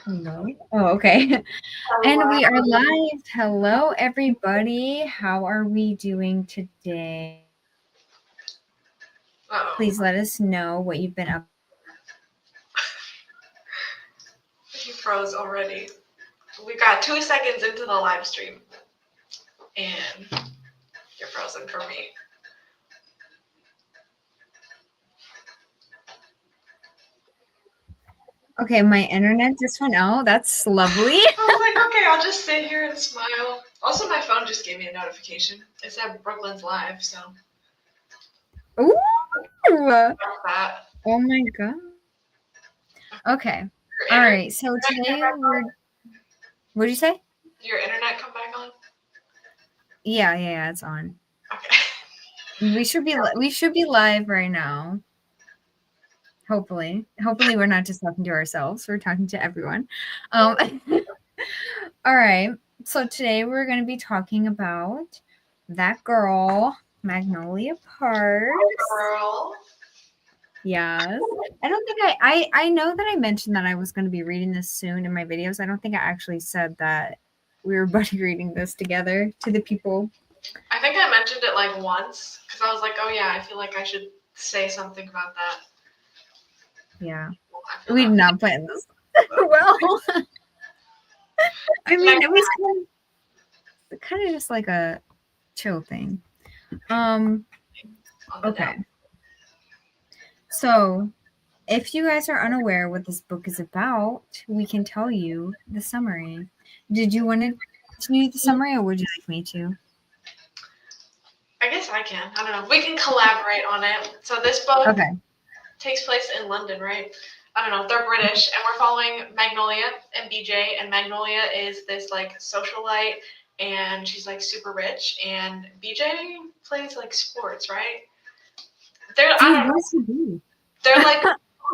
Hello. Oh, okay. And Hello. we are live. Hello, everybody. How are we doing today? Uh-oh. Please let us know what you've been up. He froze already. We got 2 seconds into the live stream, and you're frozen for me. Okay, my internet just went out. That's lovely. I was like, okay, I'll just sit here and smile. Also, my phone just gave me a notification. It said Brooklyn's live, so Ooh. that's that. Oh my god. Okay. Your All internet, right. So today we're. What did you say? your internet come back on? Yeah. It's on. Okay. We should be live right now. Hopefully we're not just talking to ourselves. We're talking to everyone. Um, all right. So today we're going to be talking about that girl, Magnolia Parks. Girl. Yes. I don't think I know that I mentioned that I was going to be reading this soon in my videos. I don't think I actually said that we were buddy reading this together to the people. I think I mentioned it like once because I was like, oh yeah, I feel like I should say something about that. Yeah. I feel We did that. not plan this. Well, I mean, it was kind of just like a chill thing. Um, On the okay. down. So, if you guys are unaware what this book is about, we can tell you the summary. Did you want to do the summary or would you like me to? I guess I can. I don't know. We can collaborate on it. So this book Okay. takes place in London, right? I don't know. They're British, and we're following Magnolia and BJ. And Magnolia is this like socialite, and she's like super rich. And BJ plays like sports, right? They're I Dude, don't what know. does he do? They're like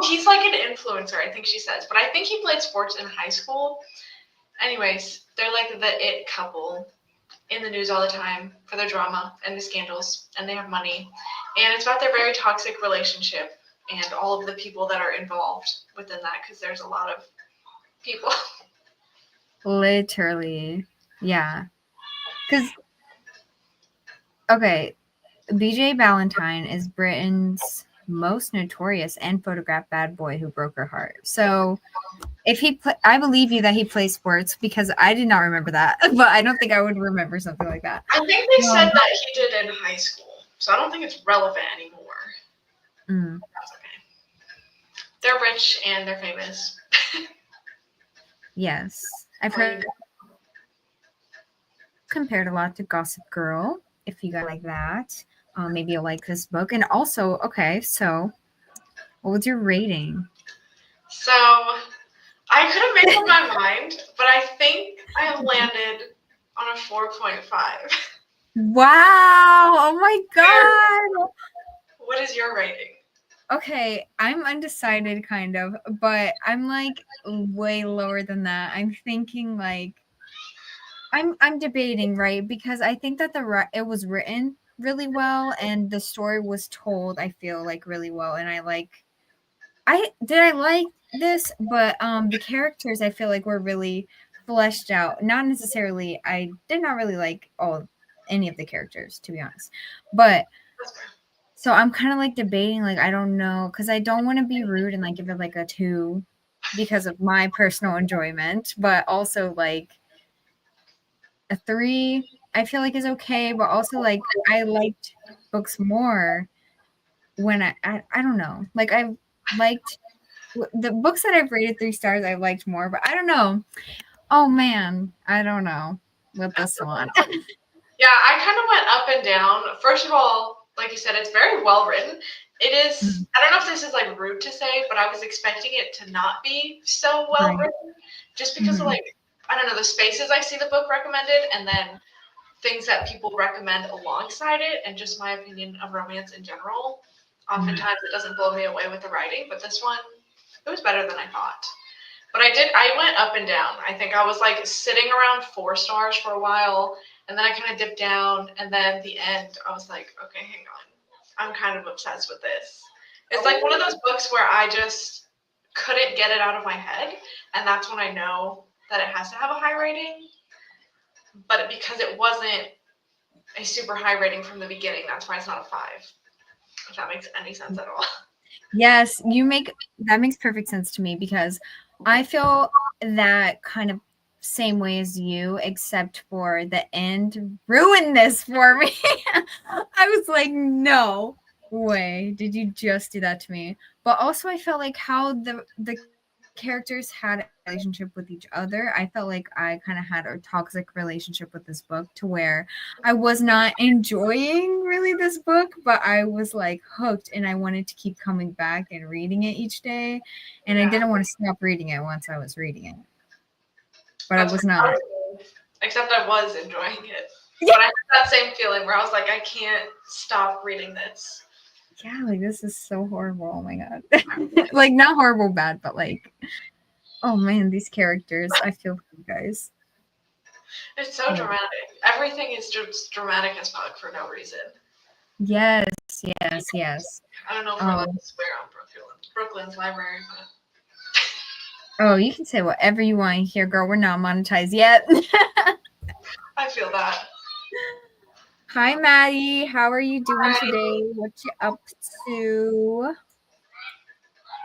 he's like an influencer, I think she says, but I think he played sports in high school. Anyways, they're like the it couple in the news all the time for their drama and the scandals, and they have money. And it's about their very toxic relationship and all of the people that are involved within that because there's a lot of people. Literally. Yeah. Because, okay, BJ Ballantyne is Britain's most notorious and photographed bad boy who broke her heart. So, if I believe you that he plays sports because I did not remember that, but I don't think I would remember something like that. I think they said Um, that he did in high school, so I don't think it's relevant anymore. mm, That's okay. They're rich and they're famous. yes, I've heard compared a lot to Gossip Girl. If you guys like that, maybe you'll like this book. And also, okay, so what was your rating? So I couldn't make up my mind, but I think I landed on a 4.5. Wow! Oh my god! What is your rating? Okay, I'm undecided kind of, but I'm like way lower than that. I'm thinking like I'm debating, right? Because I think that it was written really well and the story was told, I feel like really well, and I like this, but the characters I feel like were really fleshed out. Not necessarily I did not really like any of the characters, to be honest. But so I'm kind of like debating, like I don't know, because I don't want to be rude and like give it like a 2 because of my personal enjoyment, but also like a 3 I feel like is okay, but also like I liked books more when I don't know. Like I liked the books that I've rated 3 stars I liked more, but I don't know. Oh man, I don't know with this one. Yeah, I kind of went up and down. First of all, like you said, it's very well written. It is, I don't know if this is like rude to say, but I was expecting it to not be so well Right. written just because of Mhm. like, I don't know, the spaces I see the book recommended and then things that people recommend alongside it and just my opinion of romance in general. Oftentimes it doesn't blow me away with the writing, but this one, it was better than I thought. But I went up and down. I think I was like sitting around 4 stars for a while, and then I kind of dipped down, and then the end, I was like, okay, hang on. I'm kind of obsessed with this. It's like one of those books where I just couldn't get it out of my head, and that's when I know that it has to have a high rating. But because it wasn't a super high rating from the beginning, that's why it's not a 5. If that makes any sense at all. Yes, that makes perfect sense to me because I feel that kind of same way as you, except for the end ruined this for me. I was like, no way did you just do that to me. But also I felt like how the characters had a relationship with each other. I felt like I kind of had a toxic relationship with this book to where I was not enjoying really this book, but I was like hooked and I wanted to keep coming back and reading it each day. And I Yeah. didn't want to stop reading it once I was reading it. But That's I was not. except I was enjoying it. Yeah. But I had that same feeling where I was like, I can't stop reading this. Yeah, like this is so horrible. Oh my god. Like not horrible bad, but like oh man, these characters. I feel for you guys. It's so dramatic. Everything is just dramatic as fuck for no reason. Yes, yes, yes. I don't know if we're allowed to swear on Brooklyn's library, but Oh, you can say whatever you want here, girl. We're not monetized yet. I feel that. Hi, Maddie. How are you doing Hi. today? What you up to?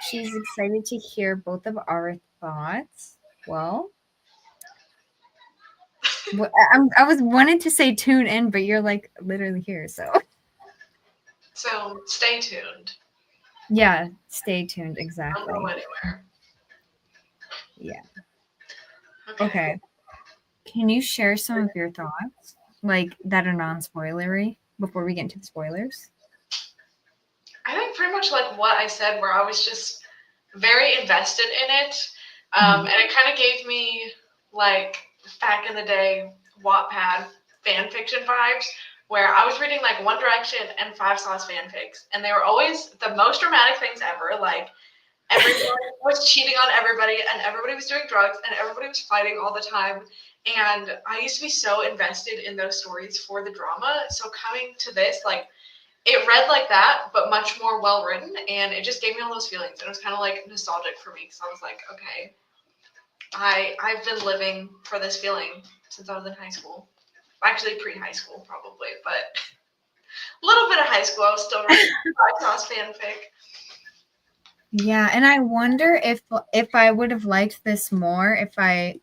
She's excited to hear both of our thoughts. Well, I was wanting to say tune in, but you're like literally here, so So stay tuned. yeah, stay tuned. Don't Exactly. go anywhere. Yeah. Okay. Okay. Can you share some of your thoughts, like that are non-spoilery, before we get into the spoilers? I think pretty much like what I said, where I was just very invested in it. And it kind of gave me like back in the day Wattpad fan fiction vibes, where I was reading like One Direction and Five Sauce fanfics, and they were always the most dramatic things ever. Like everyone was cheating on everybody, and everybody was doing drugs, and everybody was fighting all the time. And I used to be so invested in those stories for the drama. So coming to this, like it read like that, but much more well written, and it just gave me all those feelings. And it was kind of like nostalgic for me because I was like, okay, I've been living for this feeling since I was in high school. Actually, pre-high school probably, but a little bit of high school. I was still reading Sauce fanfic. Yeah, and I wonder if I would have liked this more if I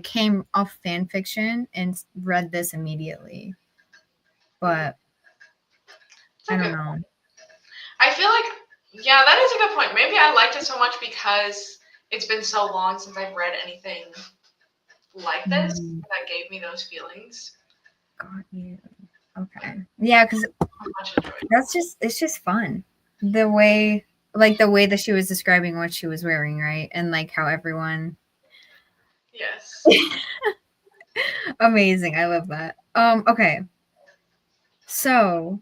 came off fan fiction and read this immediately. But I don't know. I feel like, yeah, that is a good point. Maybe I liked it so much because it's been so long since I've read anything like this that gave me those feelings. Got you. Okay. Yeah, because it's just fun. The way that she was describing what she was wearing, right? And like how everyone. Yes. Amazing. I love that. Okay. So,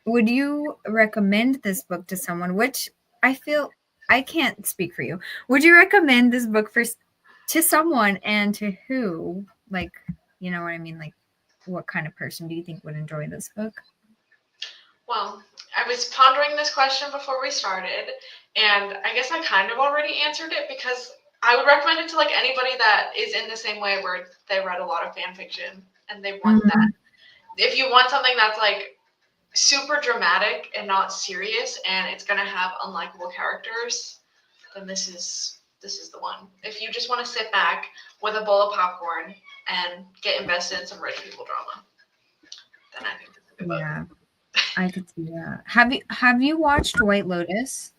would you recommend this book to someone? Which I feel I can't speak for you. Would you recommend this book to someone, and to who? Like, you know what I mean? Like, what kind of person do you think would enjoy this book? Well, I was pondering this question before we started, and I guess I kind of already answered it because I would recommend it to like anybody that is in the same way where they read a lot of fan fiction and they want that. If you want something that's like super dramatic and not serious, and it's gonna have unlikable characters, then this is the one. If you just want to sit back with a bowl of popcorn and get invested in some rich people drama, then I think this is a good book. Yeah, I could see that. Have you watched White Lotus?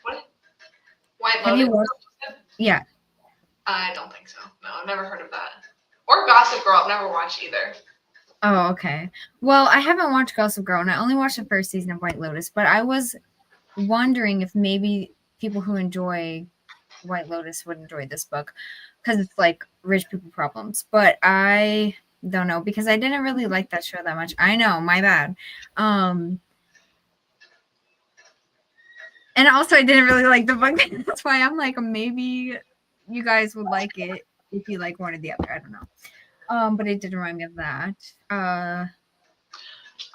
What? White Have Lotus? you watched? Yeah. I don't think so. No, I've never heard of that. Or Gossip Girl. I've never watched either. Oh, okay. Well, I haven't watched Gossip Girl, and I only watched the first season of White Lotus, but I was wondering if maybe people who enjoy White Lotus would enjoy this book because it's like rich people problems. But I don't know because I didn't really like that show that much. I know, my bad. And also I didn't really like the book. That's why I'm like, maybe you guys would like it if you like one or the other. I don't know. But it did remind me of that.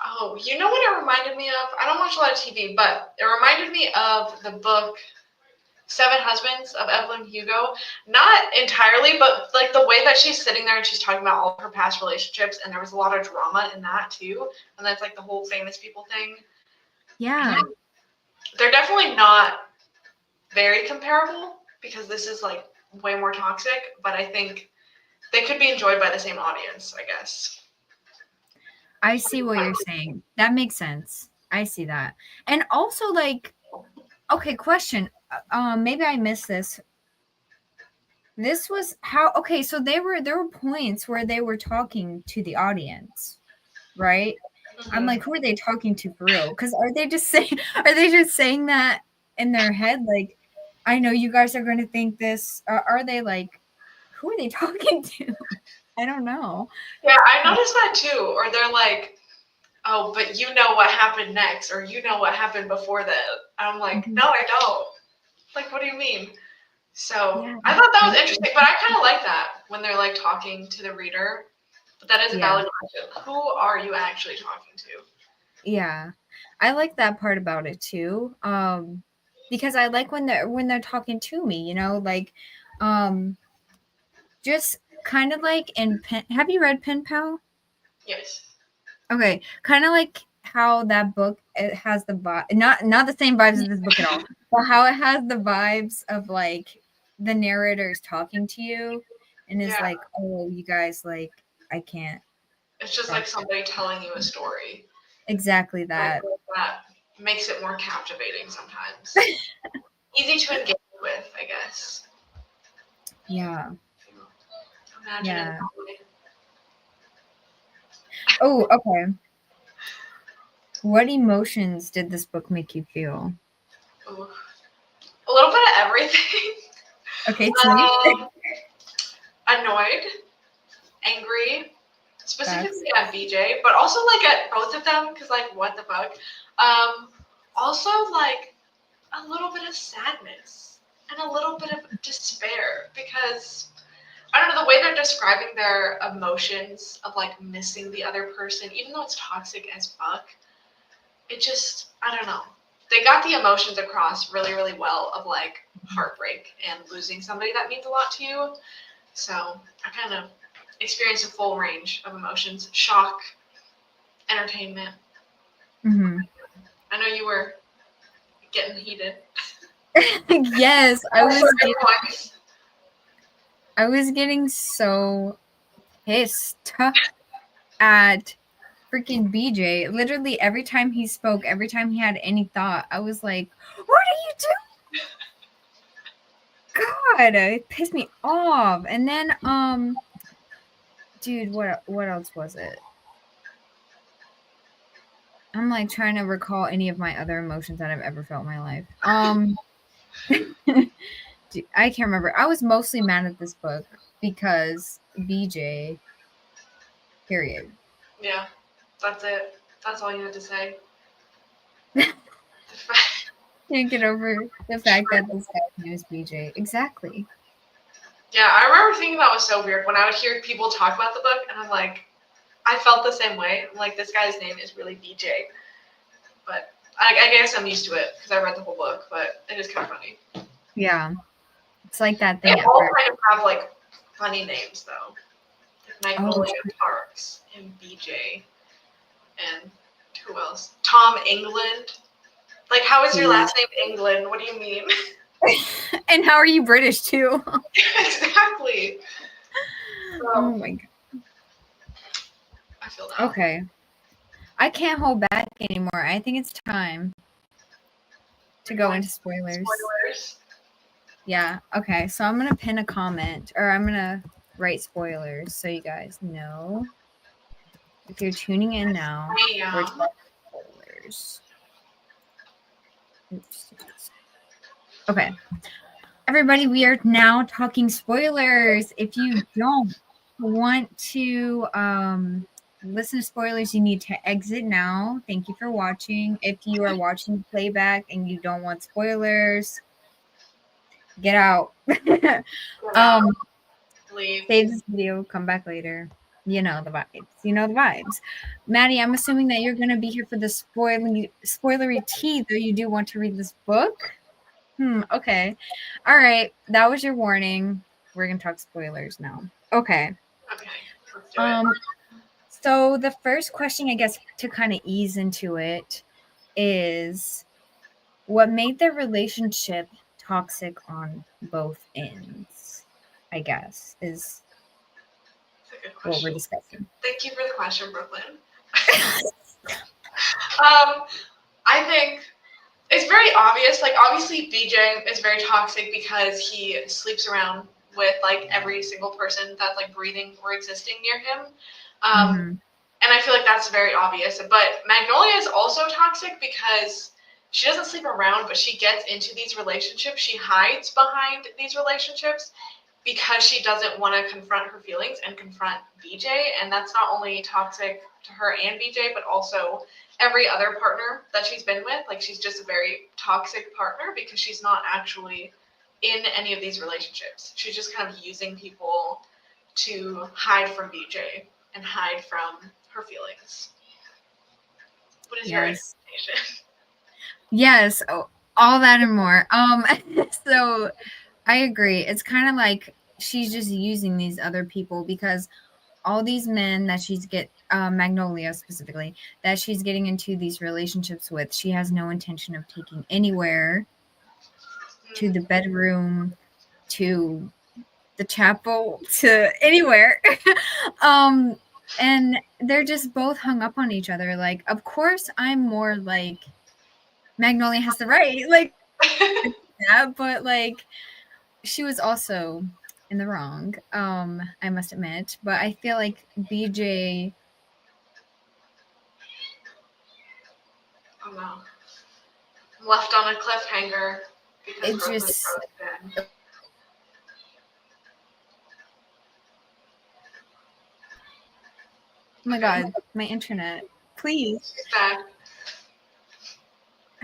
Oh, you know what it reminded me of? I don't watch a lot of TV, but it reminded me of the book Seven Husbands of Evelyn Hugo. Not entirely, but like the way that she's sitting there and she's talking about all of her past relationships, and there was a lot of drama in that too. And that's like the whole famous people thing. Yeah. They're definitely not very comparable because this is like way more toxic, but I think they could be enjoyed by the same audience, I guess. I see what you're saying. That makes sense. I see that. And also, like, okay, question. Maybe I missed this. This was how, okay, so there were points where they were talking to the audience, right? I'm like, who are they talking to for real? Because are they just saying that in their head? Like, I know you guys are going to think this. Are they like, who are they talking to? I don't know. Yeah, I noticed that too. Or they're like, oh, but you know what happened next, or you know what happened before that. I'm like, no, I don't. Like, what do you mean? So Yeah. I thought that was interesting, but I kind of like that when they're like talking to the reader. But that is a valid question. Who are you actually talking to? Yeah. I like that part about it too. Because I like when they're talking to me, like just kind of like in Pen. Have you read Pen Pal? Yes. Okay, kind of like how that book, it has the vibe, not the same vibes as this book at all, but how it has the vibes of like the narrator's talking to you and is like, oh, you guys, like, I can't. It's just like somebody telling you a story. Exactly that. Like, that makes it more captivating sometimes. Easy to engage with, I guess. Yeah. Imagine Yeah. it that way. Oh, okay. What emotions did this book make you feel? Ooh. A little bit of everything. Okay, team. Annoyed, angry, specifically at BJ, but also like at both of them, because like what the fuck. Also like a little bit of sadness and a little bit of despair because I don't know, the way they're describing their emotions of like missing the other person, even though it's toxic as fuck, it just, I don't know. They got the emotions across really, really well of like heartbreak and losing somebody that means a lot to you. So I kind of experienced a full range of emotions: shock, entertainment. Mm-hmm. I know you were getting heated. Yes, I was getting so pissed at freaking BJ. Literally every time he spoke, every time he had any thought, I was like, what are you doing? God, it pissed me off. And then dude, what else was it? I'm like trying to recall any of my other emotions that I've ever felt in my life. Dude, I can't remember. I was mostly mad at this book because BJ. Period. Yeah, that's it. That's all you had to say. Can't get over the fact that this guy's name is BJ. Exactly. Yeah, I remember thinking that was so weird when I would hear people talk about the book, and I'm like, I felt the same way. I'm like, this guy's name is really BJ. But I guess I'm used to it because I read the whole book, but it is kind of funny. Yeah. It's like that They thing. all kind of have like funny names though. Like Magnolia Parks and BJ and who else? Tom England. Like, how is your last name England? What do you mean? And how are you British too? Exactly. Oh my god. I feel that. Okay. I can't hold back anymore. I think it's time to go into spoilers. Yeah. Okay. So I'm gonna pin a comment, or I'm gonna write spoilers so you guys know. If you're tuning in now, we're talking spoilers. Oops. Okay. Everybody, we are now talking spoilers. If you don't want to listen to spoilers, you need to exit now. Thank you for watching. If you are watching playback and you don't want spoilers, get out. Leave. Save this video, come back later. You know the vibes. You know the vibes. Maddie, I'm assuming that you're going to be here for the spoilery tea, though you do want to read this book. Okay. All right. That was your warning. We're going to talk spoilers now. Okay. Okay, let's do it. So the first question, I guess, to kind of ease into it is what made their relationship toxic on both ends, I guess, is That's a good what we're question. discussing. Thank you for the question, Brooklyn. I think it's very obvious. Like, obviously, BJ is very toxic because he sleeps around with like every single person that's like breathing or existing near him. Mm-hmm. And I feel like that's very obvious. But Magnolia is also toxic because she doesn't sleep around, but she gets into these relationships. She hides behind these relationships because she doesn't want to confront her feelings and confront BJ. And that's not only toxic to her and BJ, but also every other partner that she's been with. Like, she's just a very toxic partner because she's not actually in any of these relationships. She's just kind of using people to hide from BJ and hide from her feelings. What is your Yes. interpretation? Yes. Oh, all that and more. So I agree. It's kind of like she's just using these other people because all these men that Magnolia specifically, that she's getting into these relationships with, she has no intention of taking anywhere, to the bedroom, to the chapel, to anywhere. And they're just both hung up on each other. Like, of course, I'm more like Magnolia has the right, like that, but like she was also in the wrong. I must admit, but I feel like BJ. Oh no. I'm left on a cliffhanger because It Brooklyn just, froze again. oh my Okay. god, my internet. Please. She's back.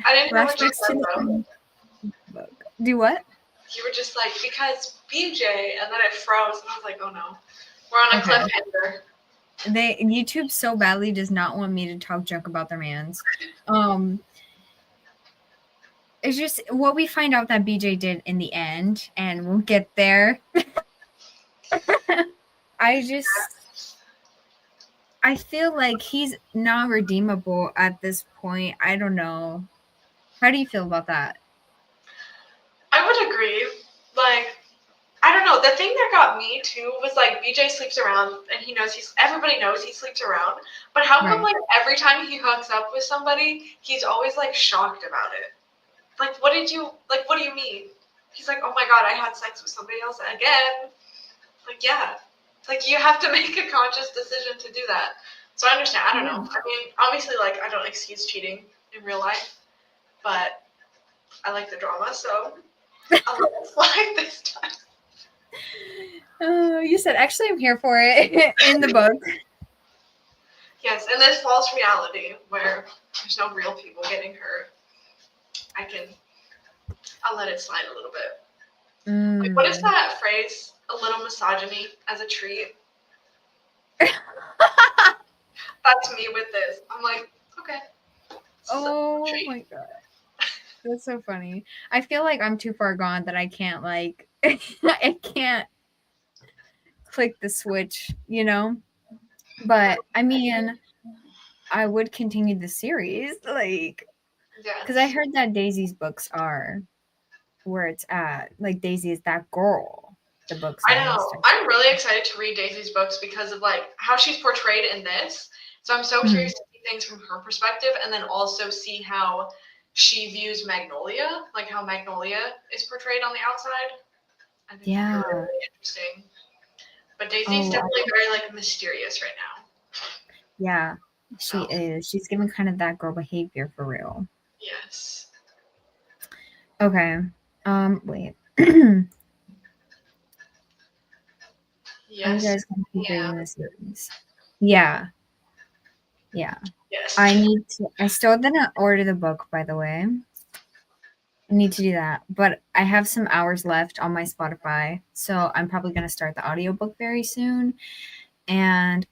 I didn't hear what you Flashbacks to said though. the book. Do what? You were just like, because BJ, and then it froze, and I was like, oh no. We're on a Okay. cliffhanger. YouTube so badly does not want me to talk junk about their mans. It's just what we find out that BJ did in the end, and we'll get there. I feel like he's not redeemable at this point. I don't know. How do you feel about that? I would agree. Like, I don't know. The thing that got me too was like BJ sleeps around, and everybody knows he sleeps around. But how come Right. like every time he hooks up with somebody, he's always like shocked about it? Like, what do you mean? He's like, oh my god, I had sex with somebody else again. Like, yeah. Like, you have to make a conscious decision to do that. So I understand. I don't know. I mean, obviously, like, I don't excuse cheating in real life, but I like the drama, so I'll let it slide this time. Oh, you said actually I'm here for it in the book. Yes, and this false reality where there's no real people getting hurt, I'll let it slide a little bit. Like, what is that phrase? A little misogyny as a treat. That's me with this. I'm like, okay. Oh my god. That's so funny. I feel like I'm too far gone that I can't like I can't click the switch, you know? But I mean, I would continue the series, like, because I Yes. heard that Daisy's books are where it's at. Like, Daisy is that girl. The books I are and know. stuff. I'm really excited to read Daisy's books because of like how she's portrayed in this. So I'm so curious to see things from her perspective and then also see how she views Magnolia, like how Magnolia is portrayed on the outside. I think that'd be Yeah. really, really interesting. But Daisy's Oh, definitely very like mysterious right now. yeah. She So is. She's giving kind of that girl behavior for real. yes. Okay. Wait. Are you Yes. guys gonna keep Yeah. reading the series? Yeah. Yeah. Yes. I still didn't order the book, by the way. I need to do that. But I have some hours left on my Spotify. So I'm probably gonna start the audiobook very soon. And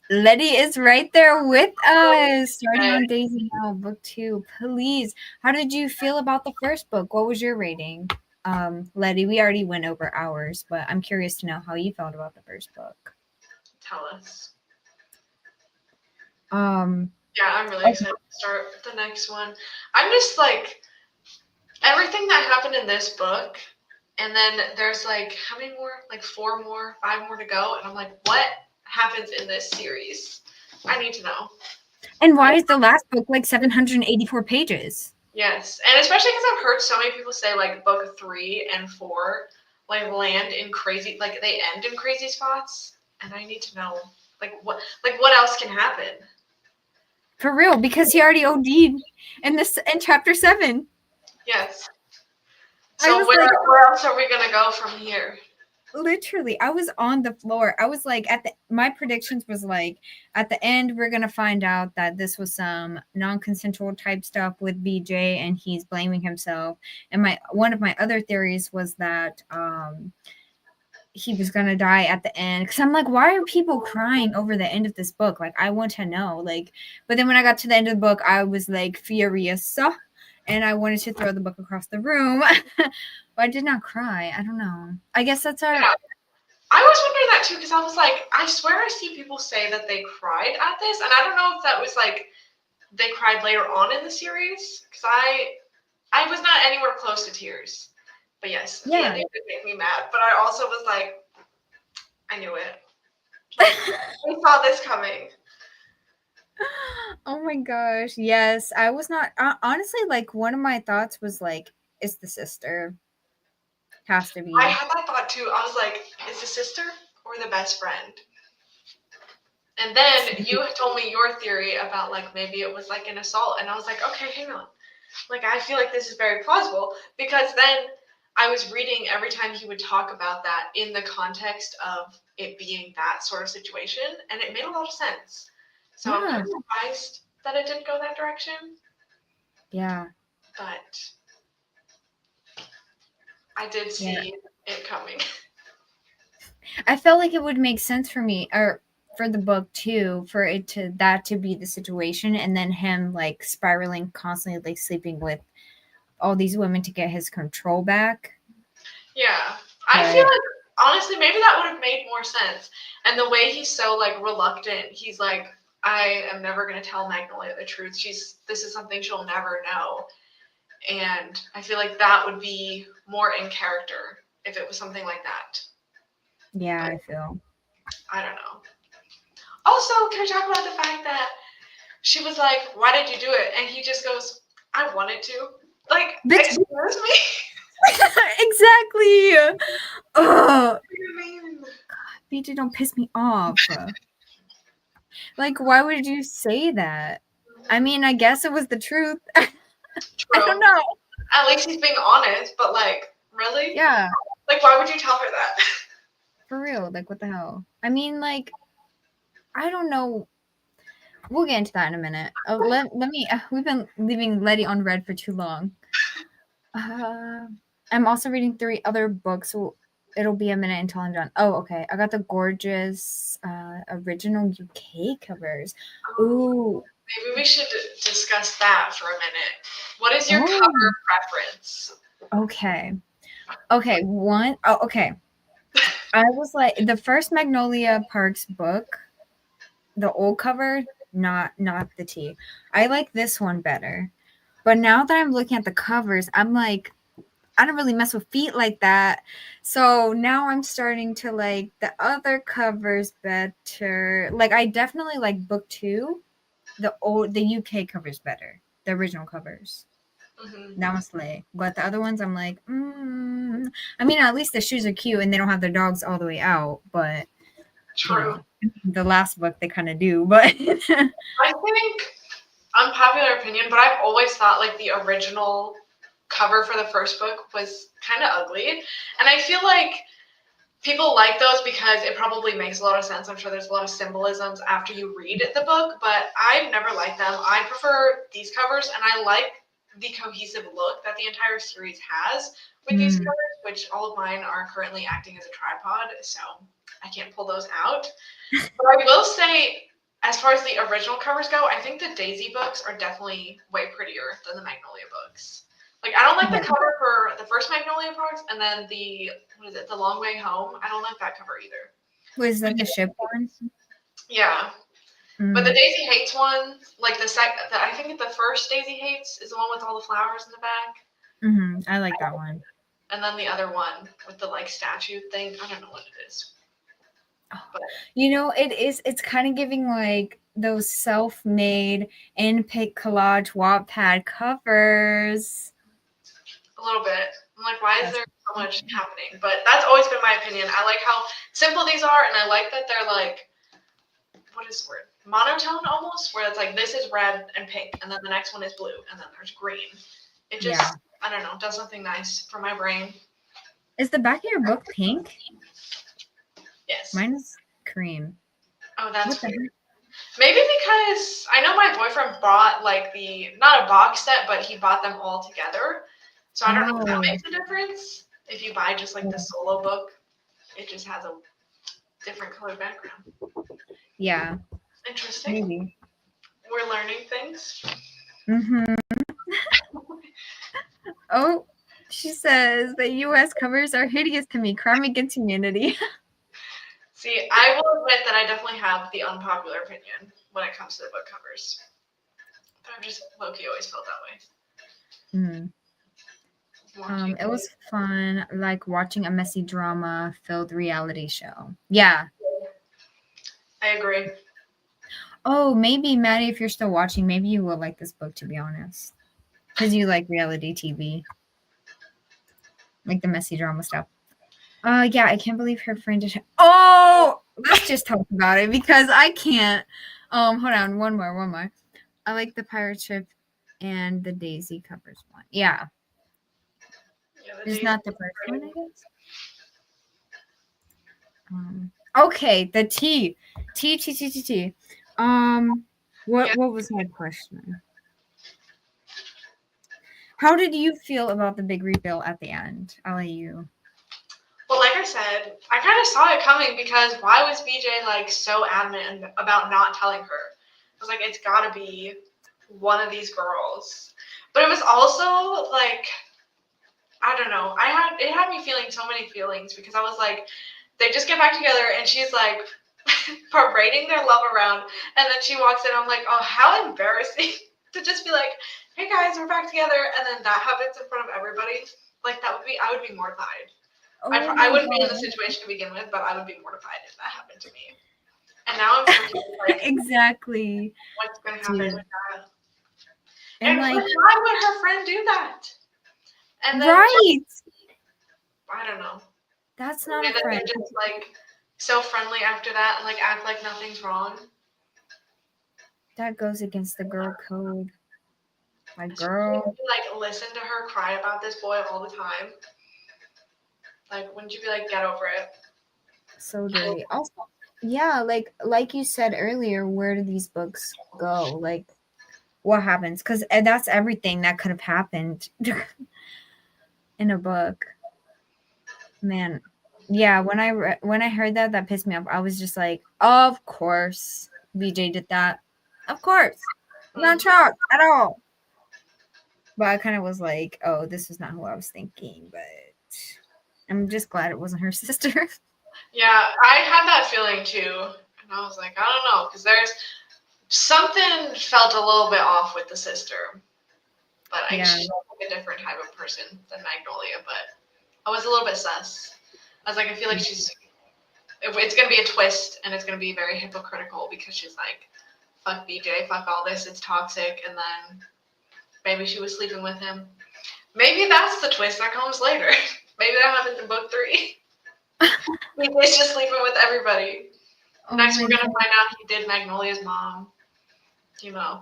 Letty is right there with us, starting on Daisy now, book 2. Please, how did you feel about the first book? What was your rating? Letty, we already went over ours, but I'm curious to know how you felt about the first book. Tell us. Yeah, I'm really excited to start the next one. I'm just like, everything that happened in this book, and then there's like, how many more? Like 4 more, 5 more to go. And I'm like, what happens in this series? I need to know. And why is the last book like 784 pages? Yes. And especially because I've heard so many people say like book 3 and 4 like land in crazy, like they end in crazy spots. And I need to know what else can happen. For real, because he already OD'd in chapter 7. Yes. So where else are we gonna go from here? Literally, I was on the floor. I was like, my predictions was like, at the end, we're gonna find out that this was some non-consensual type stuff with BJ, and he's blaming himself. And one of my other theories was that he was gonna die at the end. Because I'm like, why are people crying over the end of this book? Like, I want to know. Like, but then when I got to the end of the book, I was like furious. And I wanted to throw the book across the room. But I did not cry. I don't know. I guess that's our... Yeah. I was wondering that too, because I was like, I swear I see people say that they cried at this, and I don't know if that was like they cried later on in the series, because I was not anywhere close to tears. But yes, the ending did make me mad. But I also was like, I knew it. Like, I saw this coming. Oh my gosh, yes. I was not... honestly, like, one of my thoughts was like, it's the sister. Has to be. I had that thought too. I was like, is the sister or the best friend? And then you told me your theory about like maybe it was like an assault, and I was like, okay, hang on. Like, I feel like this is very plausible, because then I was reading every time he would talk about that in the context of it being that sort of situation, and it made a lot of sense. So I'm kind of surprised that it didn't go that direction. Yeah. But I did see it coming. I felt like it would make sense for me, or for the book too, for that to be the situation, and then him like spiraling constantly, like sleeping with all these women to get his control back. Yeah. I feel like honestly maybe that would have made more sense. And the way he's so like reluctant, he's like, I am never gonna tell Magnolia the truth. This is something she'll never know. And I feel like that would be more in character if it was something like that. Yeah, but I feel. I don't know. Also, can we talk about the fact that she was like, why did you do it? And he just goes, I wanted to. Like, excuse me? Exactly. Oh, BJ, don't piss me off. Like, why would you say that? I mean, I guess it was the truth. I don't know. At least he's being honest, but like, really? Yeah. Like, why would you tell her that? For real, like, what the hell? I mean, like, I don't know. We'll get into that in a minute. Let me. We've been leaving Letty on red for too long. I'm also reading 3 other books, so it'll be a minute until I'm done. Oh, okay. I got the gorgeous original UK covers. Ooh. Maybe we should discuss that for a minute. What is your cover preference? Okay. Okay. Okay. I was like, the first Magnolia Parks book, the old cover, not the tea. I like this one better. But now that I'm looking at the covers, I'm like, I don't really mess with feet like that. So now I'm starting to like the other covers better. Like, I definitely like book 2. The UK covers better. The original covers. That was slay. But the other ones, I'm like, I mean, at least the shoes are cute and they don't have their dogs all the way out. But true. The last book they kind of do. But I think, unpopular opinion, but I've always thought like the original cover for the first book was kind of ugly, and I feel like people like those because it probably makes a lot of sense. I'm sure there's a lot of symbolisms after you read the book, but I've never liked them. I prefer these covers, and I like the cohesive look that the entire series has with these covers, which all of mine are currently acting as a tripod, so I can't pull those out. But I will say, as far as the original covers go, I think the Daisy books are definitely way prettier than the Magnolia books. Like, I don't like the cover for the first Magnolia Parks, and then the Long Way Home. I don't like that cover either. Was that the ship one? Yeah. But the Daisy Hates one, like I think the first Daisy Hates is the one with all the flowers in the back. I like that one. And then the other one with the like statue thing, I don't know what it is. But. It's kind of giving like those self-made in-pick collage Wattpad covers. A little bit. I'm like, why is there so much happening? But that's always been my opinion. I like how simple these are, and I like that they're like, what is the word? Monotone almost, where it's like this is red and pink, and then the next one is blue, and then there's green. It just, I don't know, does something nice for my brain. Is the back of your book pink? Yes. Mine is cream. Oh, that's weird. Maybe because I know my boyfriend bought like not a box set, but he bought them all together. So I don't know if that makes a difference. If you buy just like the solo book, it just has a different colored background. Yeah. Interesting. Maybe. We're learning things. Oh, she says the U.S. covers are hideous to me. Crime against humanity. See, I will admit that I definitely have the unpopular opinion when it comes to the book covers. But I've just low-key always felt that way. It was fun, like watching a messy drama-filled reality show. Yeah. I agree. Oh, maybe, Maddie, if you're still watching, maybe you will like this book, to be honest. Because you like reality TV. Like the messy drama stuff. Yeah, I can't believe her friend did. Oh, let's just talk about it because I can't. Hold on, one more. I like the pirate ship and the Daisy covers one. Yeah. It's not the first one, I guess. Okay, the T. What was my question? How did you feel about the big reveal at the end? I'll let you. Well, like I said, I kind of saw it coming because why was BJ like so adamant about not telling her? I was like, it's gotta be one of these girls. But it was also like, I don't know. It had me feeling so many feelings because I was like, they just get back together and she's like parading their love around, and then she walks in. I'm like, oh, how embarrassing to just be like, hey guys, we're back together, and then that happens in front of everybody. Like I would be mortified. I wouldn't be in the situation to begin with, but I would be mortified if that happened to me. And now I'm thinking, like, exactly. What's going to happen with that? And like, why would her friend do that? And then, right. I don't know. That's not a friend. They're just like so friendly after that, and like act like nothing's wrong. That goes against the girl code. My girl. Like listen to her cry about this boy all the time. Like, wouldn't you be like, get over it? So great. Also, yeah, like you said earlier, where do these books go? Like, what happens? Because that's everything that could have happened in a book. Man, yeah. When I heard that pissed me off. I was just like, of course, BJ did that. Of course, I'm not shocked at all. But I kind of was like, oh, this was not who I was thinking. But I'm just glad it wasn't her sister. Yeah, I had that feeling too. And I was like, I don't know, because there's something felt a little bit off with the sister. But she's like a different type of person than Magnolia. But I was a little bit sus. I was like, I feel like it's going to be a twist, and it's going to be very hypocritical because she's like, fuck BJ, fuck all this, it's toxic, and then maybe she was sleeping with him. Maybe that's the twist that comes later. Maybe that happens in book 3. BJ's just sleeping with everybody. Next, we're going to find out he did Magnolia's mom. You know.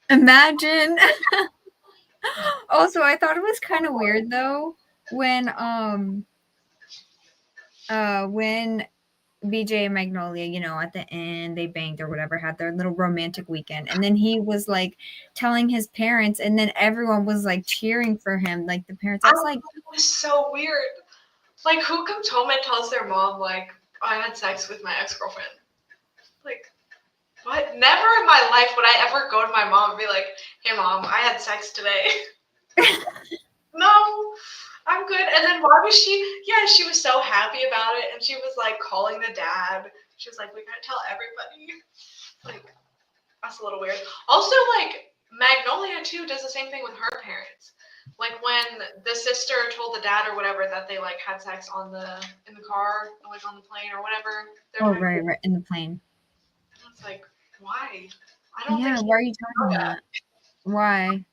Imagine. Also, I thought it was kind of weird, though, when BJ and Magnolia, at the end they banged or whatever, had their little romantic weekend. And then he was like telling his parents, and then everyone was like cheering for him. Like the parents, I was like, it was so weird. Like, who comes home and tells their mom, like, I had sex with my ex-girlfriend? Like, what? Never in my life would I ever go to my mom and be like, hey mom, I had sex today. No, I'm good. And then why was she was so happy about it, and she was like calling the dad. She was like, we gotta tell everybody. Like, that's a little weird. Also, like, Magnolia too does the same thing with her parents. Like when the sister told the dad or whatever that they like had sex in the car, like on the plane or whatever. oh, right, in the plane. It's like, why? I don't Yeah, think why are you talking about that? Why?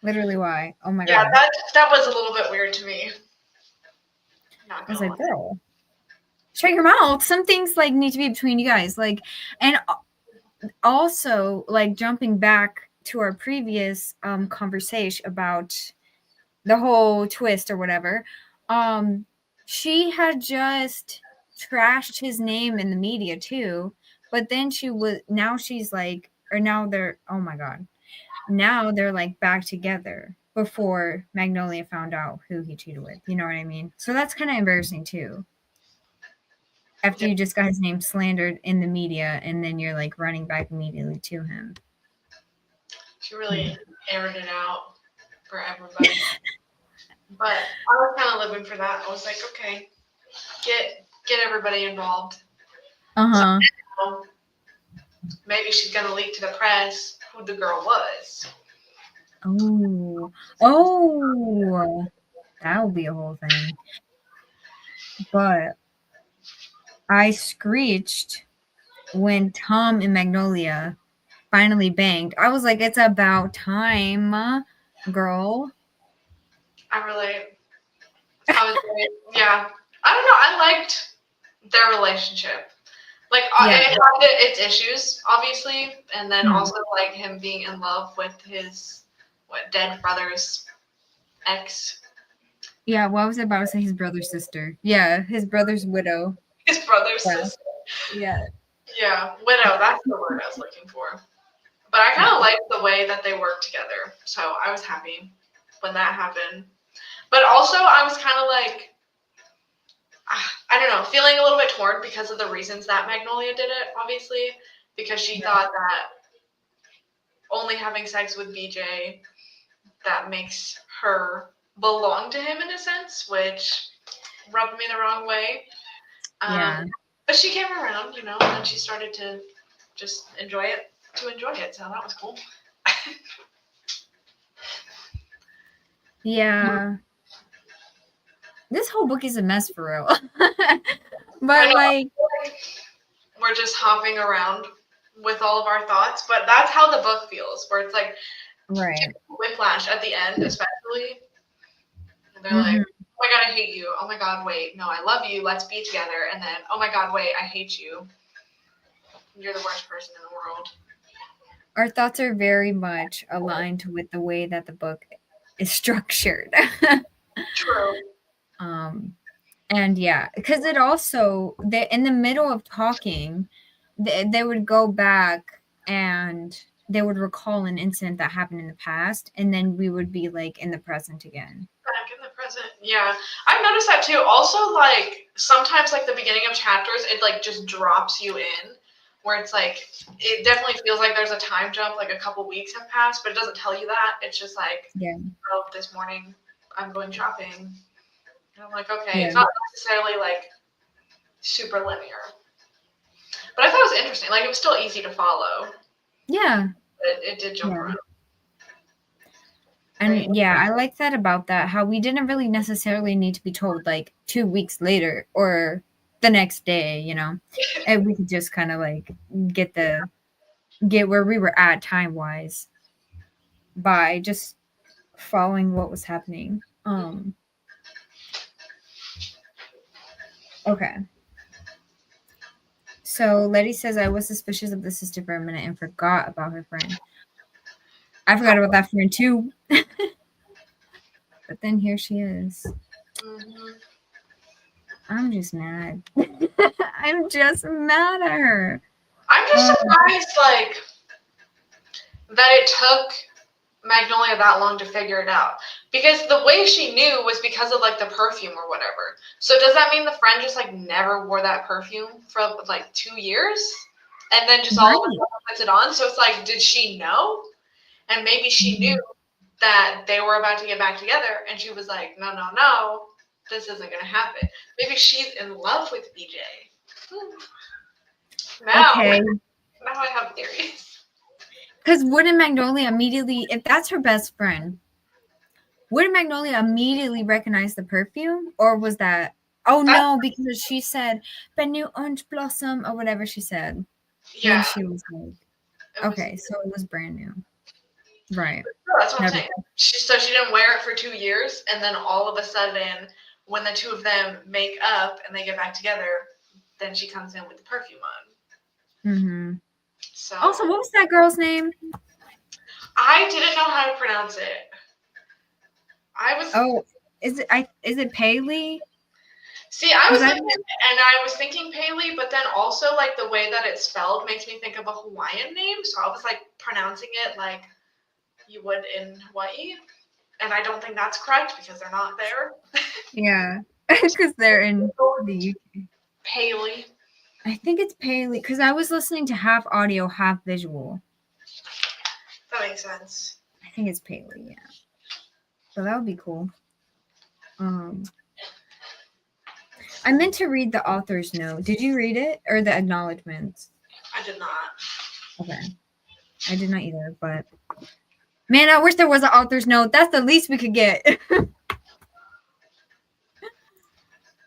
Literally, why? Oh my yeah, god. that was a little bit weird to me. I was like, girl, shut your mouth. Some things like need to be between you guys. Like, and also like jumping back to our previous conversation about the whole twist or whatever. She had just trashed his name in the media too, but then she's like, or now they're, oh my god, now they're like back together before Magnolia found out who he cheated with. You know what I mean? So that's kind of embarrassing too. After you just got his name slandered in the media, and then you're like running back immediately to him. She really aired it out for everybody. But I was kind of living for that. I was like, okay, get everybody involved. So, maybe she's gonna leak to the press who the girl was. Oh, that would be a whole thing. But I screeched when Tom and Magnolia finally banged. I was like, it's about time, girl. I relate. Yeah. I don't know. I liked their relationship. Like, it had its issues, obviously, and then also like him being in love with his dead brother's ex. Yeah, what was I about to say? His brother's sister. Yeah, his brother's widow. His brother's sister. Yeah. Yeah, widow. That's the word I was looking for. But I kind of liked the way that they worked together, so I was happy when that happened. But also, I was kind of like, I don't know, feeling a little bit torn because of the reasons that Magnolia did it, obviously, because she thought that only having sex with BJ, that makes her belong to him in a sense, which rubbed me the wrong way. But she came around, and she started to just enjoy it, so that was cool. Yeah. This whole book is a mess for real. But like, we're just hopping around with all of our thoughts, but that's how the book feels, where it's like whiplash at the end, especially. And they're like, oh my god, I hate you. Oh my god, wait, no, I love you. Let's be together. And then, oh my god, wait, I hate you. You're the worst person in the world. Our thoughts are very much aligned with the way that the book is structured. True. And yeah, because it also, in the middle of talking, they would go back and they would recall an incident that happened in the past, and then we would be like in the present again. Back in the present, yeah. I've noticed that too. Also, like sometimes, like the beginning of chapters, it like just drops you in, where it's like it definitely feels like there's a time jump, like a couple weeks have passed, but it doesn't tell you that. It's just like, oh, this morning I'm going shopping. And I'm like, okay, it's not necessarily like super linear. But I thought it was interesting. Like, it was still easy to follow. Yeah. But it did jump around. And I like that about that, how we didn't really necessarily need to be told like 2 weeks later or the next day, and we could just kind of like get where we were at time-wise by just following what was happening. Okay. So Letty says, I was suspicious of the sister for a minute and forgot about her friend. I forgot about that friend too. But then here she is. I'm just mad. I'm just mad at her. I'm just surprised, like, that it took Magnolia that long to figure it out. Because the way she knew was because of, like, the perfume or whatever. So does that mean the friend just, like, never wore that perfume for, like, 2 years? And then just all of a sudden puts it on? So it's like, did she know? And maybe she knew that they were about to get back together, and she was like, no, this isn't going to happen. Maybe she's in love with BJ. Now I have theories. Because wouldn't Magnolia immediately, if that's her best friend, wouldn't Magnolia immediately recognize the perfume? Or was that, no, because she said, Bennu Orange Blossom, or whatever she said. Yeah. When she was like, okay, so it was brand new. Right. That's what I'm saying. So she didn't wear it for 2 years, and then all of a sudden, when the two of them make up and they get back together, then she comes in with the perfume on. Mm-hmm. So also, what was that girl's name? I didn't know how to pronounce it. Is it Paley? See, I was thinking Paley, but then also like the way that it's spelled makes me think of a Hawaiian name, so I was like pronouncing it like you would in Hawaii, and I don't think that's correct because they're not there. Yeah, because they're in the UK. Paley. I think it's Paley because I was listening to half audio, half visual. That makes sense. I think it's Paley, yeah. So that would be cool. I meant to read the author's note. Did you read it or the acknowledgments? I did not. Okay. I did not either, but man, I wish there was an author's note. That's the least we could get.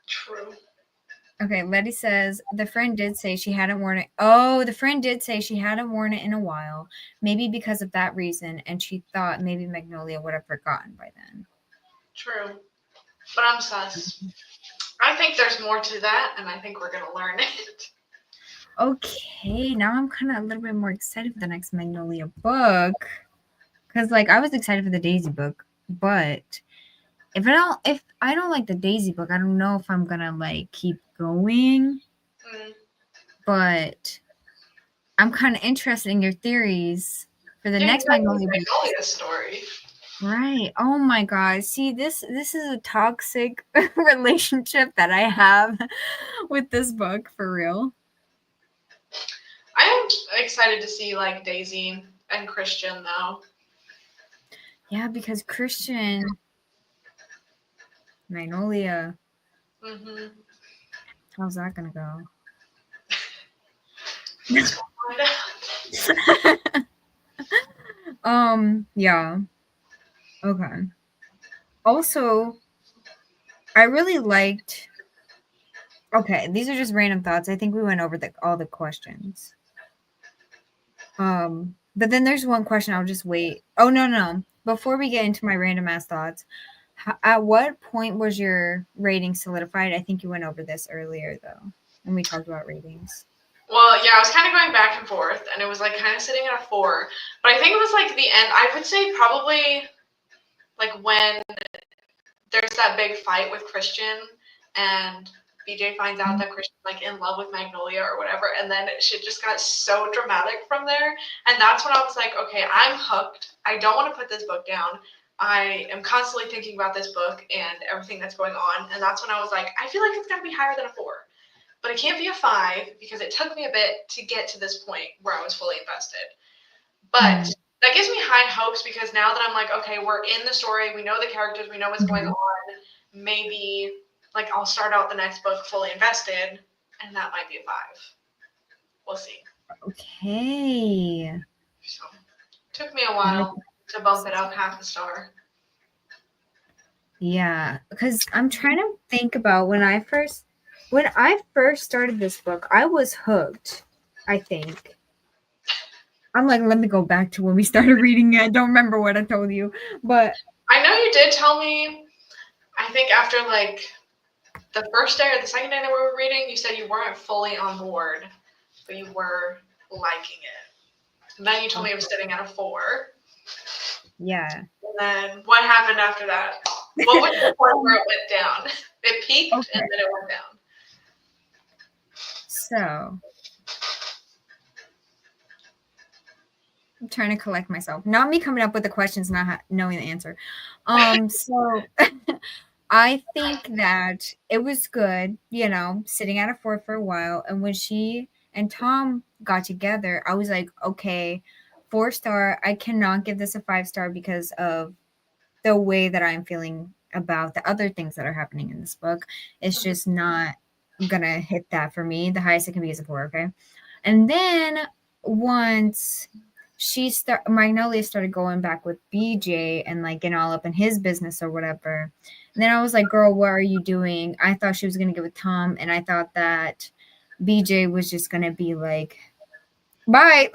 True. Okay, Letty says the friend did say she hadn't worn it. Oh, the friend did say she hadn't worn it in a while, maybe because of that reason, and she thought maybe Magnolia would have forgotten by then. True, but I'm sus. I think there's more to that, and I think we're gonna learn it. Okay, now I'm kind of a little bit more excited for the next Magnolia book, because like I was excited for the Daisy book, but if I don't like the Daisy book, I don't know if I'm gonna like keep going. But I'm kind of interested in your theories for the next Magnolia story. Right. Oh my God. See, this is a toxic relationship that I have with this book, for real. I am excited to see like Daisy and Christian though. Yeah, because Christian, Magnolia. Mm-hmm. How's that gonna go? Yeah. Okay. Also, I really liked. Okay, these are just random thoughts. I think we went over all the questions. But then there's one question I'll just wait. Oh no. Before we get into my random ass thoughts, at what point was your rating solidified? I think you went over this earlier though, when we talked about ratings. Well, yeah, I was kind of going back and forth, and it was like kind of sitting at a 4. But I think it was like the end. I would say probably like when there's that big fight with Christian, and BJ finds out that Christian's like in love with Magnolia or whatever, and then shit just got so dramatic from there. And that's when I was like, okay, I'm hooked. I don't want to put this book down. I am constantly thinking about this book and everything that's going on. And that's when I was like, I feel like it's got to be higher than a 4. But it can't be a 5 because it took me a bit to get to this point where I was fully invested. But that gives me high hopes because now that I'm like, okay, we're in the story, we know the characters, we know what's going on. Maybe like I'll start out the next book fully invested, and that might be a 5. We'll see. Okay. So it took me a while to bump it up half a star. Yeah, because I'm trying to think about when I first started this book, I was hooked, I think. I'm like, let me go back to when we started reading it. I don't remember what I told you, but I know you did tell me, I think after like the first day or the second day that we were reading, you said you weren't fully on board, but you were liking it. And then you told me it was sitting at a 4. Yeah. And then what happened after that? What was the point where it went down? It peaked Okay. and then it went down. So I'm trying to collect myself. Not me coming up with the questions, not knowing the answer. So I think that it was good, sitting at a 4 for a while. And when she and Tom got together, I was like, okay, 4-star. I cannot give this a 5-star because of the way that I'm feeling about the other things that are happening in this book. It's just not gonna hit that for me. The highest it can be is a 4, okay? And then once Magnolia started going back with BJ and like getting all up in his business or whatever. And then I was like, girl, what are you doing? I thought she was gonna get with Tom, and I thought that BJ was just gonna be like, bye.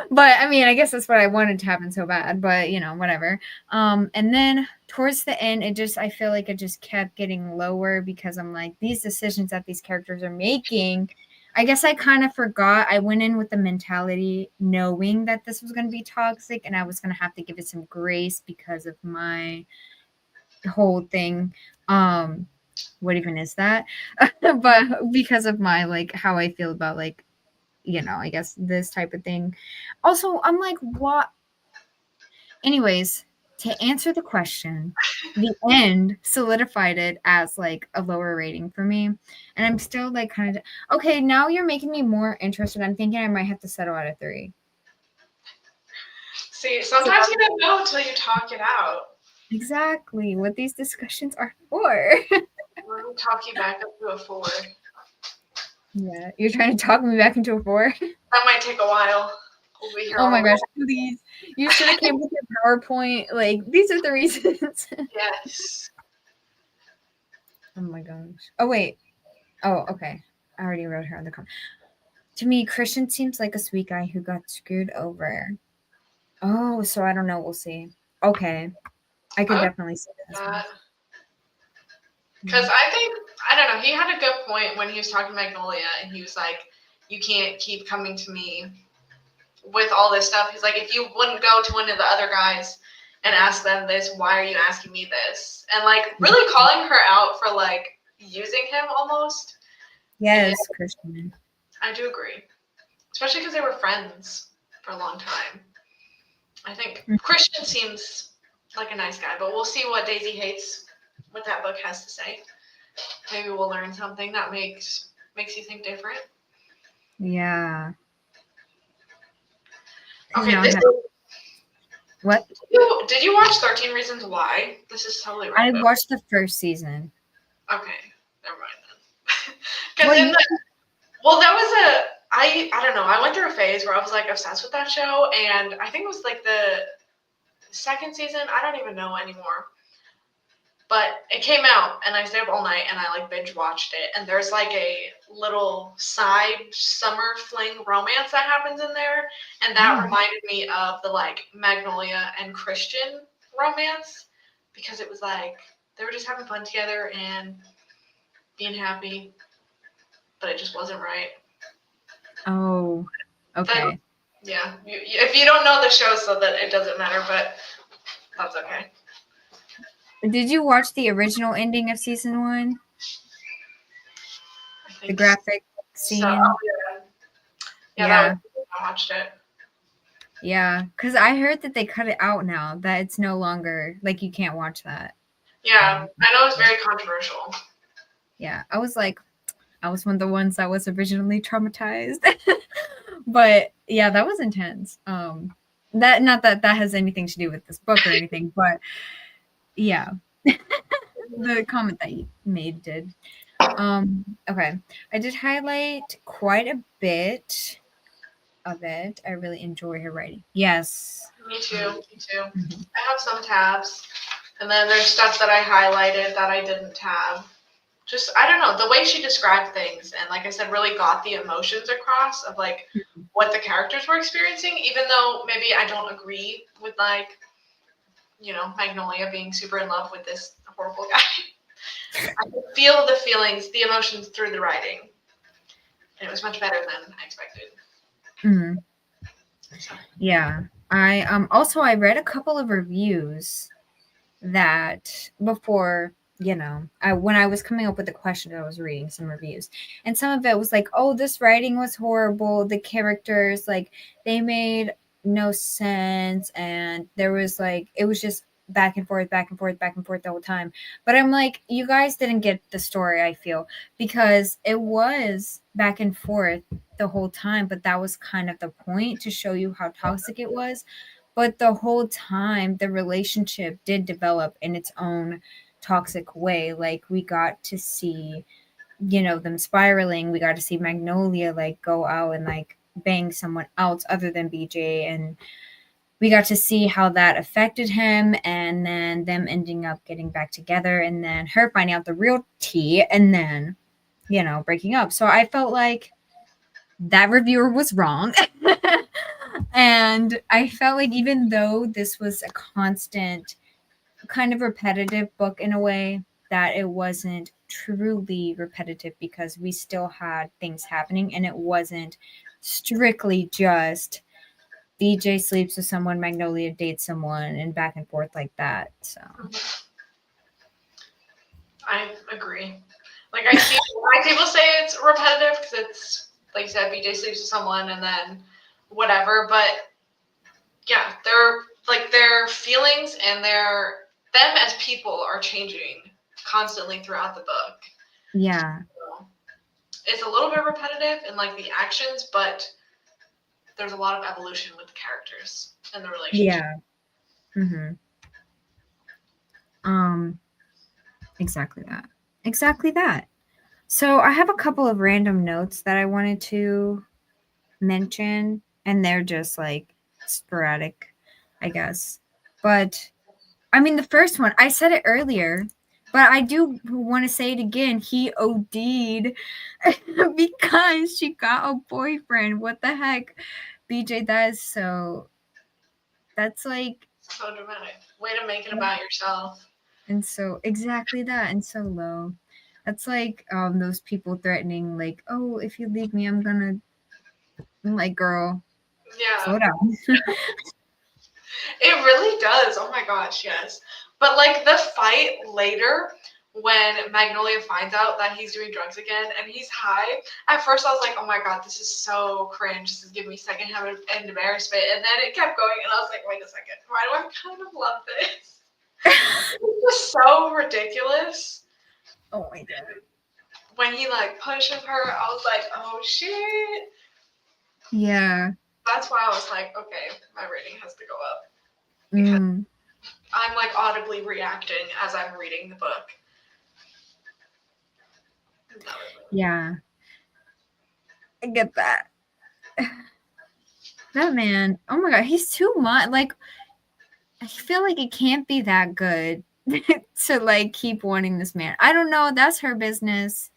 But I mean, I guess that's what I wanted to happen so bad, but whatever. And then towards the end, I feel like it just kept getting lower because I'm like, these decisions that these characters are making, I guess I kind of forgot. I went in with the mentality knowing that this was going to be toxic and I was going to have to give it some grace because of my whole thing. What even is that? But because of my like how I feel about like I guess this type of thing. Also, I'm like, what? Anyways, to answer the question, the end solidified it as like a lower rating for me. And I'm still like kind of, okay, now you're making me more interested. I'm thinking I might have to settle at a 3. See, sometimes you don't know until you talk it out. Exactly what these discussions are for. Let me talk you back up to a 4. Yeah, you're trying to talk me back into a 4. That might take a while. We'll be here Oh my all gosh, please. You should have came with your PowerPoint. Like, these are the reasons. Yes. Oh my gosh. Oh, wait. Oh, okay. I already wrote her on the comment. To me, Christian seems like a sweet guy who got screwed over. Oh, so I don't know. We'll see. Okay. I could definitely see this one. Because I think, I don't know, he had a good point when he was talking to Magnolia, and he was like, you can't keep coming to me with all this stuff. He's like, if you wouldn't go to one of the other guys and ask them this, why are you asking me this? And like really calling her out for like using him almost. Yes, Christian. I do agree. Especially because they were friends for a long time. I think Christian seems like a nice guy, but we'll see what Daisy hates, what that book has to say. Maybe we'll learn something that makes you think different. Yeah. Okay, what? Did you watch 13 Reasons Why? This is totally random. I watched the first season. Okay, never mind then. Well, that was I don't know. I went through a phase where I was like obsessed with that show, and I think it was like the second season. I don't even know anymore. But it came out, and I stayed up all night, and I like binge watched it. And there's like a little side summer fling romance that happens in there, and that reminded me of the like Magnolia and Christian romance, because it was like they were just having fun together and being happy, but it just wasn't right. Oh, okay. Yeah, if you don't know the show, so that it doesn't matter, but that's okay. Did you watch the original ending of season 1? The graphic scene? So, yeah. I watched it. Yeah, because I heard that they cut it out now, that it's no longer, like, you can't watch that. Yeah, I know it's very controversial. Yeah, I was one of the ones that was originally traumatized. But, yeah, that was intense. Not that has anything to do with this book or anything, but, yeah. The comment that you made did. Okay. I did highlight quite a bit of it. I really enjoy her writing. Yes. Me too. Mm-hmm. I have some tabs, and then there's stuff that I highlighted that I didn't tab. Just, I don't know, the way she described things, and like I said, really got the emotions across of like what the characters were experiencing, even though maybe I don't agree with like, Magnolia being super in love with this horrible guy. I could feel the feelings, the emotions through the writing. And it was much better than I expected. Mm-hmm. So. Yeah. I read a couple of reviews that before when I was coming up with the questions, I was reading some reviews, and some of it was like, "Oh, this writing was horrible. The characters, like, they made no sense, and there was like, it was just back and forth, back and forth, back and forth the whole time." But I'm like, you guys didn't get the story. I feel because it was back and forth the whole time, but that was kind of the point to show you how toxic it was. But the whole time, the relationship did develop in its own toxic way. Like we got to see, them spiraling. We got to see Magnolia like go out and like bang someone else other than BJ, and we got to see how that affected him, and then them ending up getting back together, and then her finding out the real tea, and then breaking up. So I felt like that reviewer was wrong. And I felt like even though this was a constant kind of repetitive book in a way, that it wasn't truly repetitive because we still had things happening, and it wasn't strictly just BJ sleeps with someone, Magnolia dates someone, and back and forth like that. So I agree. Like I see why people say it's repetitive because it's like you said, BJ sleeps with someone and then whatever. But yeah, their feelings and them as people are changing constantly throughout the book. yeah, So it's a little bit repetitive in like the actions, but there's a lot of evolution with the characters and the relationship. yeah, mm-hmm. um, exactly that. So I have a couple of random notes that I wanted to mention, and they're just like sporadic, I guess. But I mean, the first one, I said it earlier, but I do want to say it again. He OD'd because she got a boyfriend. What the heck? BJ does. So that's like, So dramatic. Way to make it about yourself. and so exactly that, and so low. That's like those people threatening, like, oh, if you leave me, I'm like, girl, Yeah. slow down. It really does. Oh my gosh, yes. But like the fight later when Magnolia finds out that he's doing drugs again and he's high, at first I was like, oh my god, this is so cringe. This is giving me secondhand embarrassment. And then it kept going and I was like, wait a second, why do I kind of love this? It was so ridiculous. Oh my god. When he like pushes her, I was like, oh shit. Yeah. That's why I was like, okay, my rating has to go up. Because I'm like audibly reacting as I'm reading the book. Yeah. I get that. That man, oh my god, he's too much. Like, I feel like it can't be that good to like keep wanting this man. I don't know, that's her business.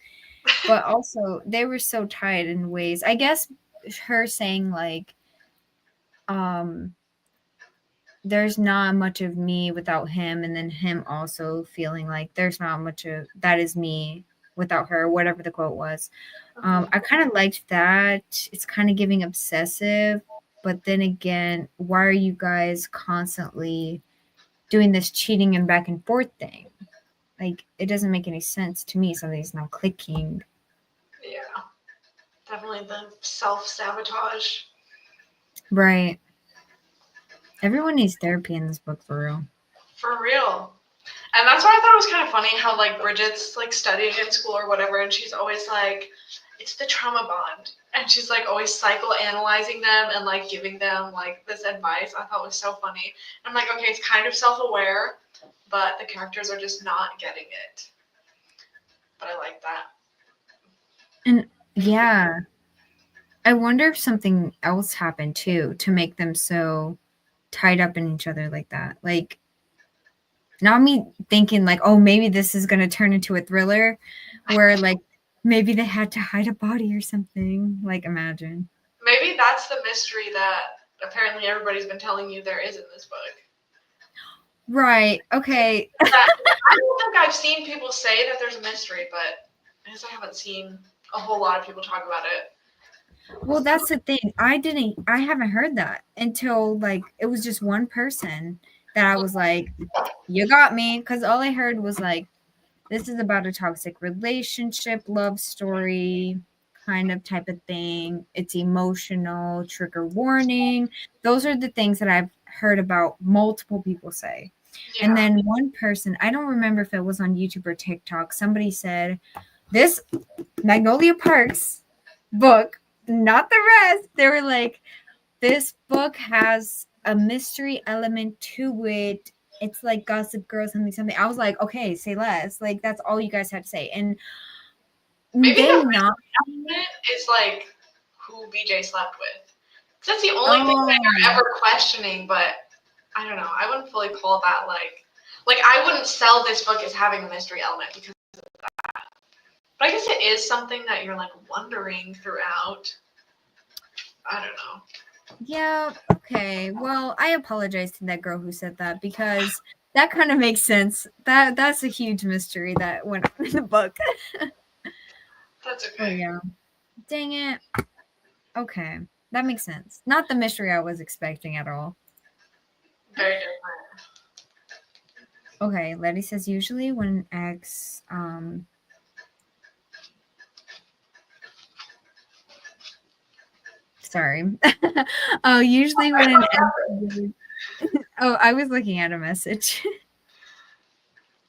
But also, they were so tied in ways. I guess her saying like, there's not much of me without him, and then him also feeling like there's not much of that is me without her, whatever the quote was. I kind of liked that. It's kind of giving obsessive, but then again, why are you guys constantly doing this cheating and back and forth thing? Like, it doesn't make any sense to me. Something's not clicking. Yeah, definitely the self-sabotage. Right. Everyone needs therapy in this book, for real. For real. And that's why I thought it was kind of funny how like Bridget's like studying in school or whatever, and she's always like, it's the trauma bond. And she's like always psychoanalyzing them and like giving them like this advice. I thought was so funny. I'm like, okay, it's kind of self-aware, but the characters are just not getting it. But I like that. And yeah, I wonder if something else happened too to make them so tied up in each other like that. Like, not me thinking like, oh, maybe this is going to turn into a thriller where like maybe they had to hide a body or something. Like, imagine. Maybe that's the mystery that apparently everybody's been telling you there is in this book. Right. Okay. I don't think I've seen people say that there's a mystery, but I guess I haven't seen a whole lot of people talk about it. Well, that's the thing. I haven't heard that until like it was just one person that I was like, you got me. Because all I heard was like This is about a toxic relationship, love story, kind of type of thing. It's emotional, trigger warning. Those are the things that I've heard about multiple people say. And Yeah. then one person, I don't remember if it was on YouTube or TikTok, somebody said, this Magnolia Parks book, not the rest. They were like, this book has a mystery element to it. It's like Gossip Girl, something. I was like, okay, say less. Like, that's all you guys had to say. And Maybe they the not. element is like who BJ slept with. 'Cause that's the only thing that Oh, you're ever questioning, but I don't know. I wouldn't fully call that like I wouldn't sell this book as having a mystery element because of that. But I guess it is something that you're like wondering throughout. I don't know. yeah. Okay. Well, I apologize to that girl who said that because that kind of makes sense. That's a huge mystery that went on in the book. That's Oh okay. yeah. Dang it. Okay. That makes sense. Not the mystery I was expecting at all. Very different. Okay, Letty says usually when an ex sorry. Oh, usually when an ex oh, I was looking at a message.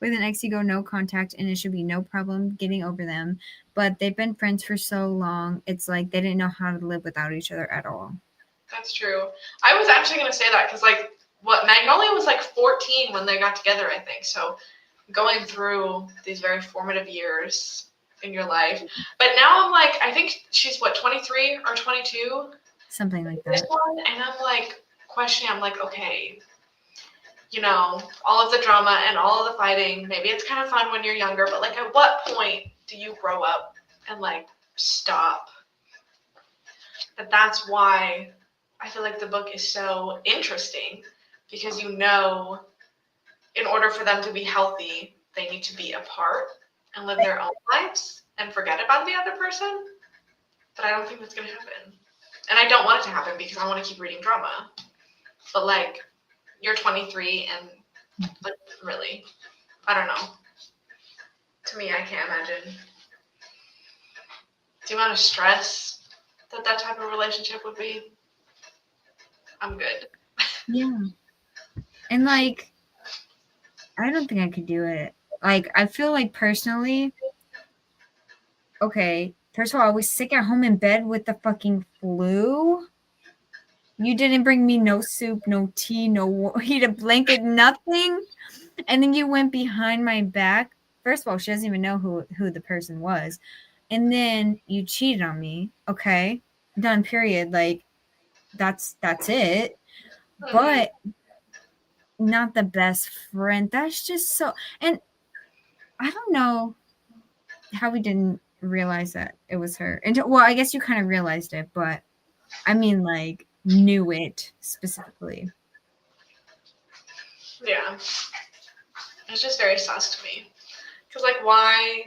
With an ex you go no contact and it should be no problem getting over them. But they've been friends for so long, it's like they didn't know how to live without each other at all. That's true. I was actually gonna say that because like what Magnolia was like 14 when they got together, I think. So going through these very formative years in your life. But now I'm like, I think she's what, 23 or 22? Something like This that. one, and I'm like questioning, I'm like, okay, all of the drama and all of the fighting, maybe it's kind of fun when you're younger, but like at what point do you grow up and like stop? But that's why I feel like the book is so interesting because in order for them to be healthy, they need to be apart and live their own lives and forget about the other person. But I don't think that's gonna happen. And I don't want it to happen because I want to keep reading drama. But like you're 23 and like really, I don't know. To me, I can't imagine the amount of stress that type of relationship would be. I'm good. Yeah. And like I don't think I could do it. Like I feel like personally, okay, first of all, I was sick at home in bed with the fucking flu. You didn't bring me no soup, no tea, no heated blanket, nothing. And then you went behind my back. First of all, she doesn't even know who the person was. And then you cheated on me. Okay. Done, period. Like that's it. Mm-hmm. But not the best friend. That's just so, and I don't know how we didn't realize that it was her. And well, I guess you kind of realized it, but I mean like knew it specifically. Yeah, it's just very sus to me. Because like why,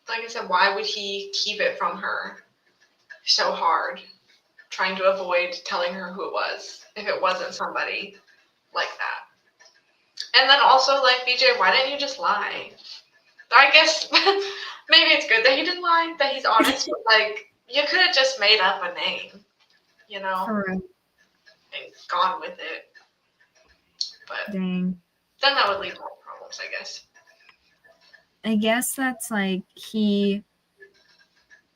like I said, why would he keep it from her so hard, trying to avoid telling her who it was if it wasn't somebody like that? And then also like BJ, why didn't you just lie? I guess maybe it's good that he didn't lie, that he's honest, but like you could have just made up a name, For real. and gone with it. But Dang. then that would lead to more problems, I guess. I guess that's like he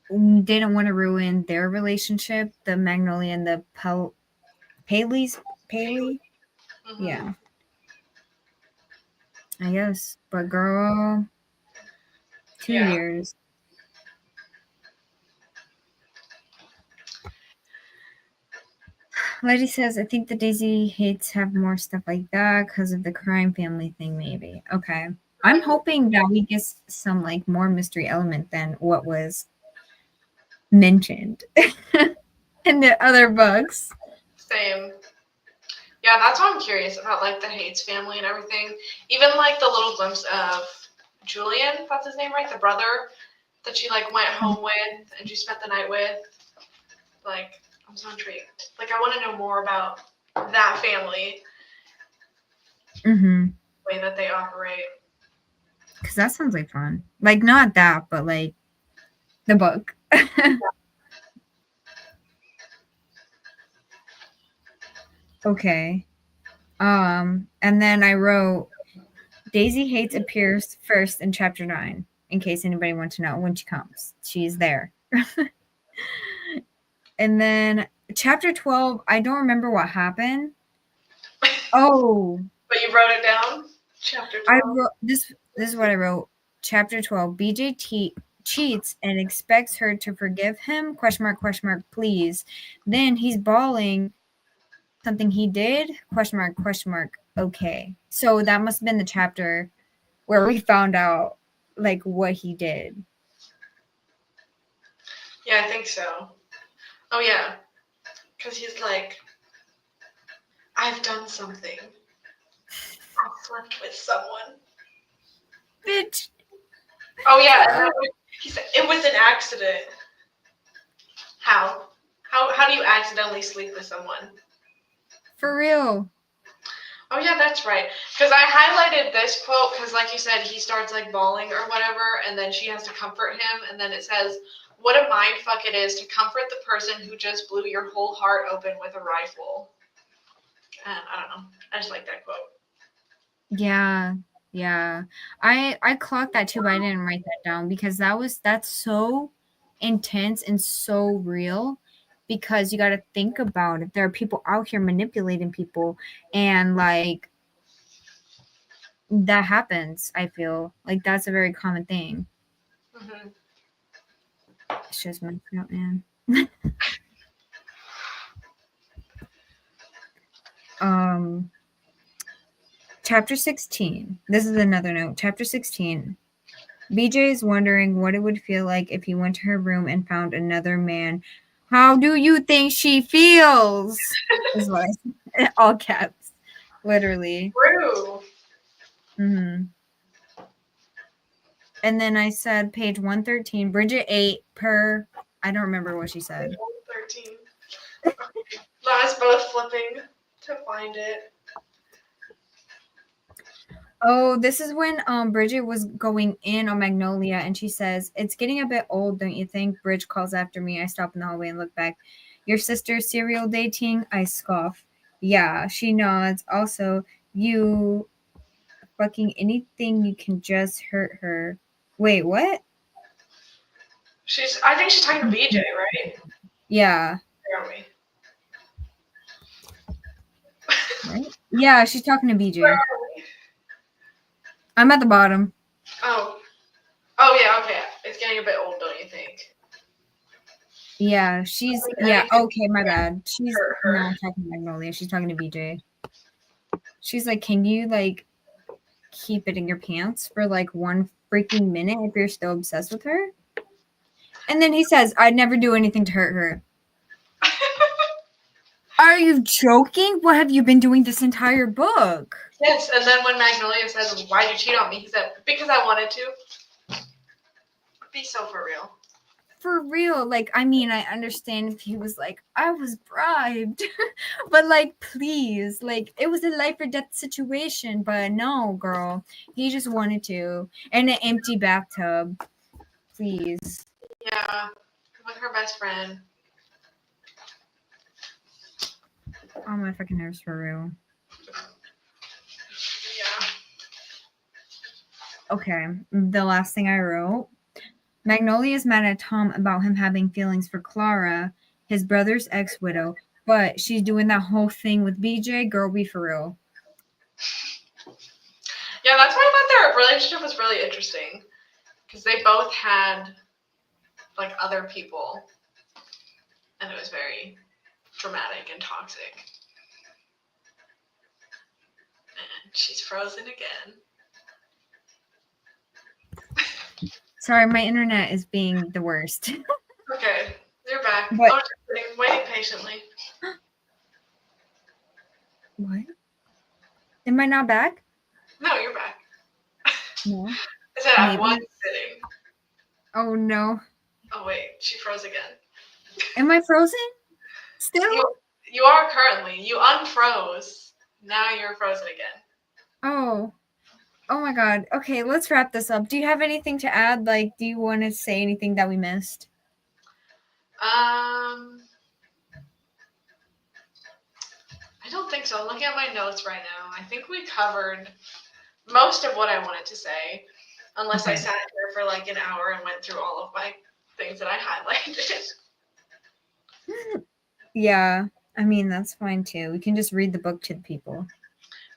didn't want to ruin their relationship, the Magnolia and the Paley. Mm-hmm. Yeah, I guess. But girl, 2 Yeah. years. Lady says, I think the Daisy hates have more stuff like that because of the crime family thing, maybe. Okay. I'm hoping that we get some like more mystery element than what was mentioned in the other books. Same. Yeah, that's why I'm curious about like the Hates family and everything. Even like the little glimpse of Julian, that's his name, right? The brother that she like went home with and she spent the night with. Like, I'm so intrigued. Like, I want to know more about that family, Mm-hmm. the way that they operate. Because that sounds like fun. Like, not that, but like the book. Okay. And then I wrote Daisy Hates appears first in chapter 9, in case anybody wants to know when she comes. She's there. And then chapter 12, I don't remember what happened. Oh. But you wrote it down? Chapter 12? I wrote this is what I wrote. Chapter 12. BJ cheats and expects her to forgive him? Question mark, please. Then he's bawling something he did? Question mark, okay. So that must have been the chapter where we found out like what he did. Yeah, I think so. Oh yeah. Because he's like, I've done something. I slept with someone. Bitch. Oh yeah, and then he said it was an accident. How? How do you accidentally sleep with someone? For real. Oh yeah, that's right. Because I highlighted this quote because, like you said, he starts like bawling or whatever, and then she has to comfort him, and then it says, "What a mind fuck it is to comfort the person who just blew your whole heart open with a rifle." And I don't know. I just like that quote. Yeah. I clocked that too, but I didn't write that down because that's so intense and so real. Because you got to think about it. There are people out here manipulating people, and like that happens. I feel like that's a very common thing. Mm-hmm. It's just my throat, man. Chapter 16. This is another note. Chapter 16. BJ is wondering what it would feel like if he went to her room and found another man. How do you think she feels? Is what I said. All caps. Literally. True. Mm-hmm. And then I said page 113, Bridget 8 per. I don't remember what she said. 13. I was both flipping to find it. Oh, this is when Bridget was going in on Magnolia, and she says, "It's getting a bit old, don't you think?" Bridge calls after me. I stop in the hallway and look back. "Your sister serial dating?" I scoff. "Yeah." She nods. "Also, you fucking anything you can just hurt her." Wait, what? I think she's talking to BJ, right? Yeah. Where are we? Right? Yeah, she's talking to BJ. Where are we? I'm at the bottom. Oh. Oh yeah, okay. It's getting a bit old, don't you think? Yeah, she's okay, my bad. She's not talking to Magnolia, she's talking to BJ. She's like, "Can you like keep it in your pants for like one freaking minute if you're still obsessed with her?" And then he says, "I'd never do anything to hurt her." Are you joking? What have you been doing this entire book? Yes, and then when Magnolia says, "Why'd you cheat on me?" he said, "Because I wanted to." Be so for real. For real. Like, I mean, I understand if he was like, "I was bribed." But like, please, like, it was a life or death situation. But no, girl. He just wanted to. And an empty bathtub. Please. Yeah, with her best friend. Oh, my fucking nerves for real. Yeah. Okay, the last thing I wrote. Magnolia is mad at Tom about him having feelings for Clara, his brother's ex-widow, but she's doing that whole thing with BJ. Girl, be for real. Yeah, that's why I thought their relationship was really interesting. Because they both had, like, other people. And it was very dramatic and toxic. And she's frozen again. Sorry, my internet is being the worst. Okay, you're back. But, I was just waiting patiently. what? Am I not back? No, you're back. No. I said at one sitting. Oh, no. Oh, wait, she froze again. Am I frozen? Still? You are currently. You unfroze. Now you're frozen again. Oh. Oh my god. Okay, let's wrap this up. Do you have anything to add? Like, do you want to say anything that we missed? I don't think so. I'm looking at my notes right now. I think we covered most of what I wanted to say, unless I Okay. sat here for like an hour and went through all of my things that I highlighted. Yeah. I mean, that's fine too. We can just read the book to the people.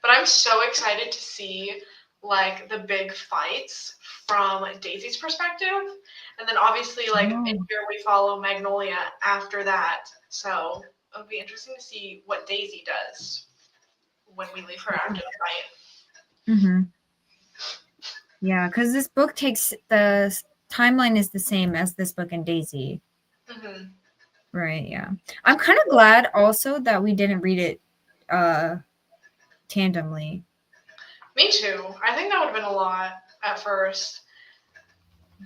But I'm so excited to see like the big fights from Daisy's perspective. And then obviously like in Oh. here we follow Magnolia after that. So it'll be interesting to see what Daisy does when we leave her after the fight. Mm-hmm. Yeah, because this book takes the timeline is the same as this book and Daisy. Mm-hmm. Right, yeah. I'm kind of glad also that we didn't read it tandemly. Me too. I think that would have been a lot at first.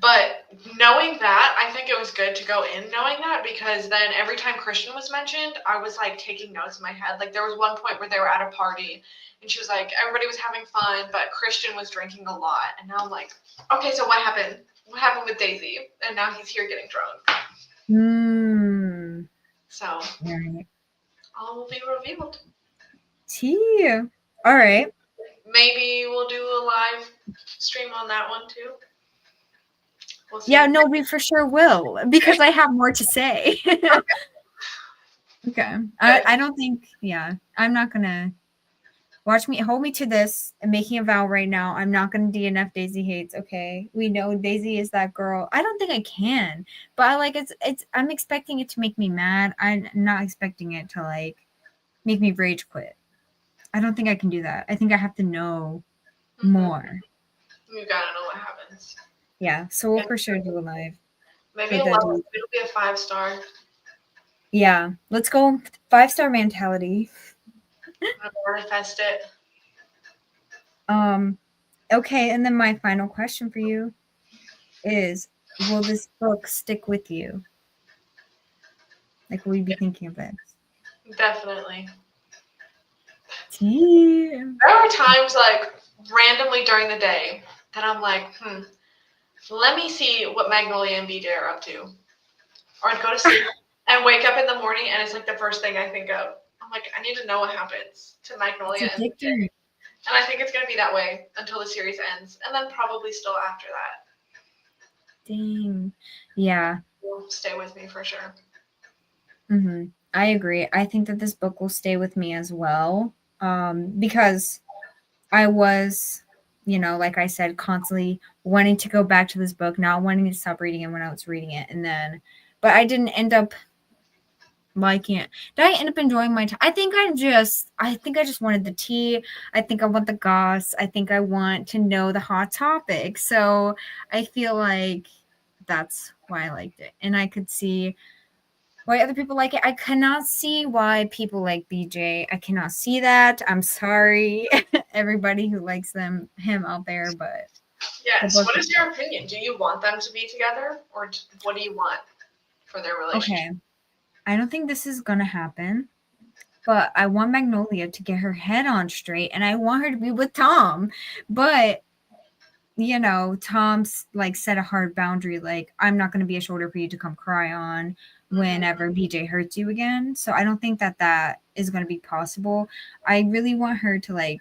But knowing that, I think it was good to go in knowing that, because then every time Christian was mentioned, I was like taking notes in my head. Like there was one point where they were at a party and she was like, everybody was having fun, but Christian was drinking a lot. And now I'm like, okay, so what happened? What happened with Daisy? And now he's here getting drunk. Hmm. So Right. all will be revealed. Tea. All right. Maybe we'll do a live stream on that one too. We'll see. Yeah, no, we for sure will because I have more to say. Okay. I don't think, yeah, I'm not gonna hold me to this. I'm making a vow right now. I'm not gonna DNF Daisy Hates. Okay. We know Daisy is that girl. I don't think I can, but I like it's I'm expecting it to make me mad. I'm not expecting it to like make me rage quit. I don't think I can do that. I think I have to know more. You gotta know what happens. Yeah. So we'll for sure do a live Maybe for a level. the It'll be a 5-star. yeah. Let's go 5-star mentality. I'm gonna manifest it. Okay, and then my final question for you is, will this book stick with you? Like, will you be thinking of it? Definitely. Damn. There are times like randomly during the day that I'm like, let me see what Magnolia and BJ are up to. Or I'd go to sleep and wake up in the morning and it's like the first thing I think of. I'm like, I need to know what happens to It's Magnolia and BJ. addicting. And I think it's gonna be that way until the series ends. And then probably still after that. Dang. Yeah. Will stay with me for sure. I agree. I think that this book will stay with me as well. Because I was, like I said, constantly wanting to go back to this book, not wanting to stop reading it when I was reading it. But I didn't end up liking it. Did I end up enjoying my time? I think I just wanted the tea. I think I want the goss. I think I want to know the hot topic. So I feel like that's why I liked it. And I could see why other people like it. I cannot see why people like BJ. I cannot see that. I'm sorry, everybody who likes him out there, but the Yes. book. What is your opinion? Do you want them to be together, or what do you want for their relationship? Okay. I don't think this is gonna happen, but I want Magnolia to get her head on straight, and I want her to be with Tom. But Tom's like set a hard boundary, like I'm not gonna be a shoulder for you to come cry on whenever BJ hurts you again. So I don't think that is gonna be possible. I really want her to like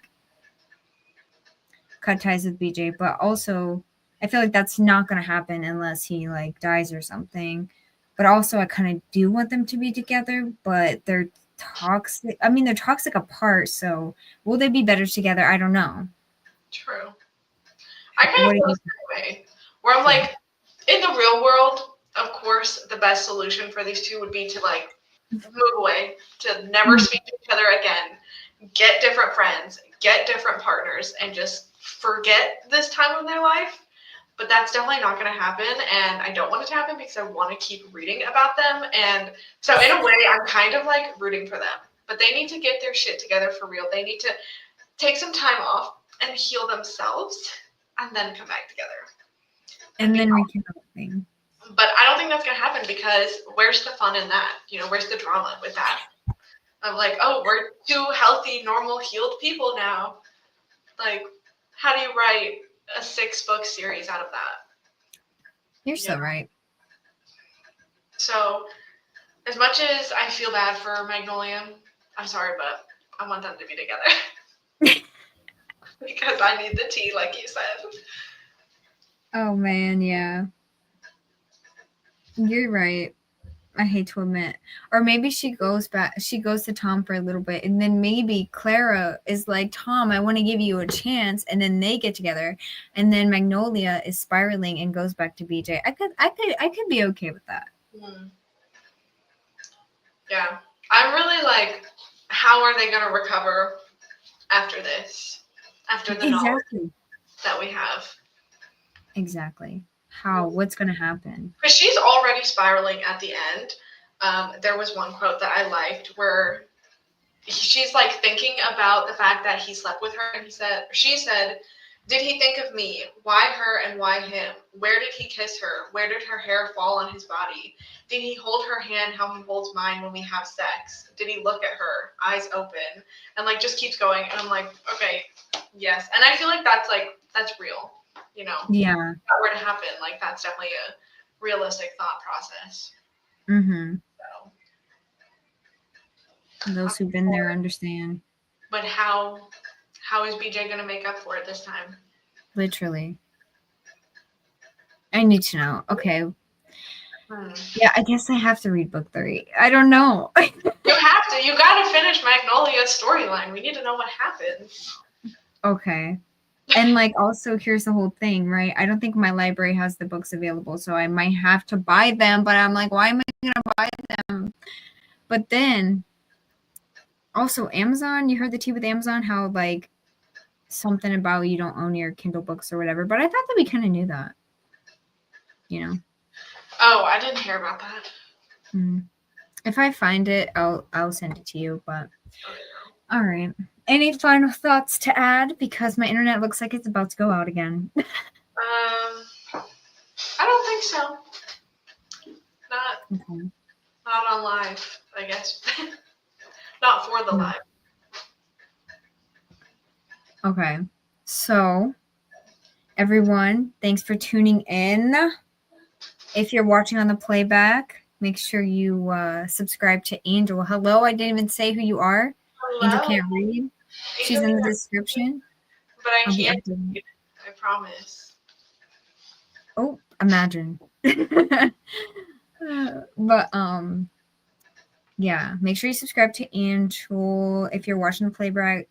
cut ties with BJ, but also I feel like that's not gonna happen unless he like dies or something. But also I kind of do want them to be together, but they're toxic. I mean, they're toxic apart, so will they be better together? I don't know. True. I kind of What do feel you the same way. Where I'm Yeah. like, in the real world, of course, the best solution for these two would be to like move away, to never Mhm. speak to each other again, get different friends, get different partners, and just forget this time of their life. But that's definitely not going to happen, and I don't want it to happen because I want to keep reading about them. And so, in a way, I'm kind of like rooting for them. But they need to get their shit together for real. They need to take some time off and heal themselves, and then come back together. And then rekindle thing. But I don't think that's gonna happen because where's the fun in that? Where's the drama with that? I'm like, oh, we're two healthy, normal, healed people now. Like, how do you write a 6-book series out of that? You're so right. So, as much as I feel bad for Magnolia, I'm sorry, but I want them to be together. Because I need the tea, like you said. Oh man, yeah. You're right. I hate to admit. Or maybe she goes to Tom for a little bit, and then maybe Clara is like, Tom, I want to give you a chance, and then they get together, and then Magnolia is spiraling and goes back to BJ. I could be okay with that. Yeah. I'm really like, how are they gonna recover after this? After the knowledge that we have. Exactly. How? What's gonna happen? Because she's already spiraling at the end. There was one quote that I liked where she's like thinking about the fact that he slept with her, and she said, did he think of me? Why her and why him? Where did he kiss her? Where did her hair fall on his body? Did he hold her hand how he holds mine when we have sex? Did he look at her, eyes open? And like just keeps going. And I'm like, okay, yes. And I feel like that's real, you know? Yeah. If that were to happen, like that's definitely a realistic thought process. Mm-hmm. So, those who've been there understand. But how is BJ gonna make up for it this time? Literally. I need to know. Okay. Yeah, I guess I have to read book 3. I don't know. You have to. You gotta finish Magnolia's storyline. We need to know what happens. Okay. And like also here's the whole thing, right? I don't think my library has the books available, so I might have to buy them, but I'm like, why am I gonna buy them? But then also Amazon, you heard the tea with Amazon, how like something about you don't own your Kindle books or whatever. But I thought that we kind of knew that. You know? Oh, I didn't hear about that. If I find it, I'll send it to you. But all right. Any final thoughts to add? Because my internet looks like it's about to go out again. I don't think so. Not on live, I guess. Not for the live. Okay. So, everyone, thanks for tuning in. If you're watching on the playback, make sure you subscribe to Angyl. Hello, I didn't even say who you are. Hello? Angyl can't read. She's in the description. But I can't read, I promise. Oh, imagine. But yeah, make sure you subscribe to Angyl. If you're watching the playback,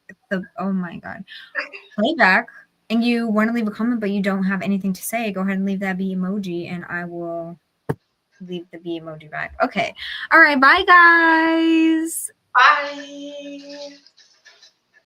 playback, and you want to leave a comment but you don't have anything to say, go ahead and leave that bee emoji and I will leave the bee emoji back. Okay. All right, bye guys. Bye.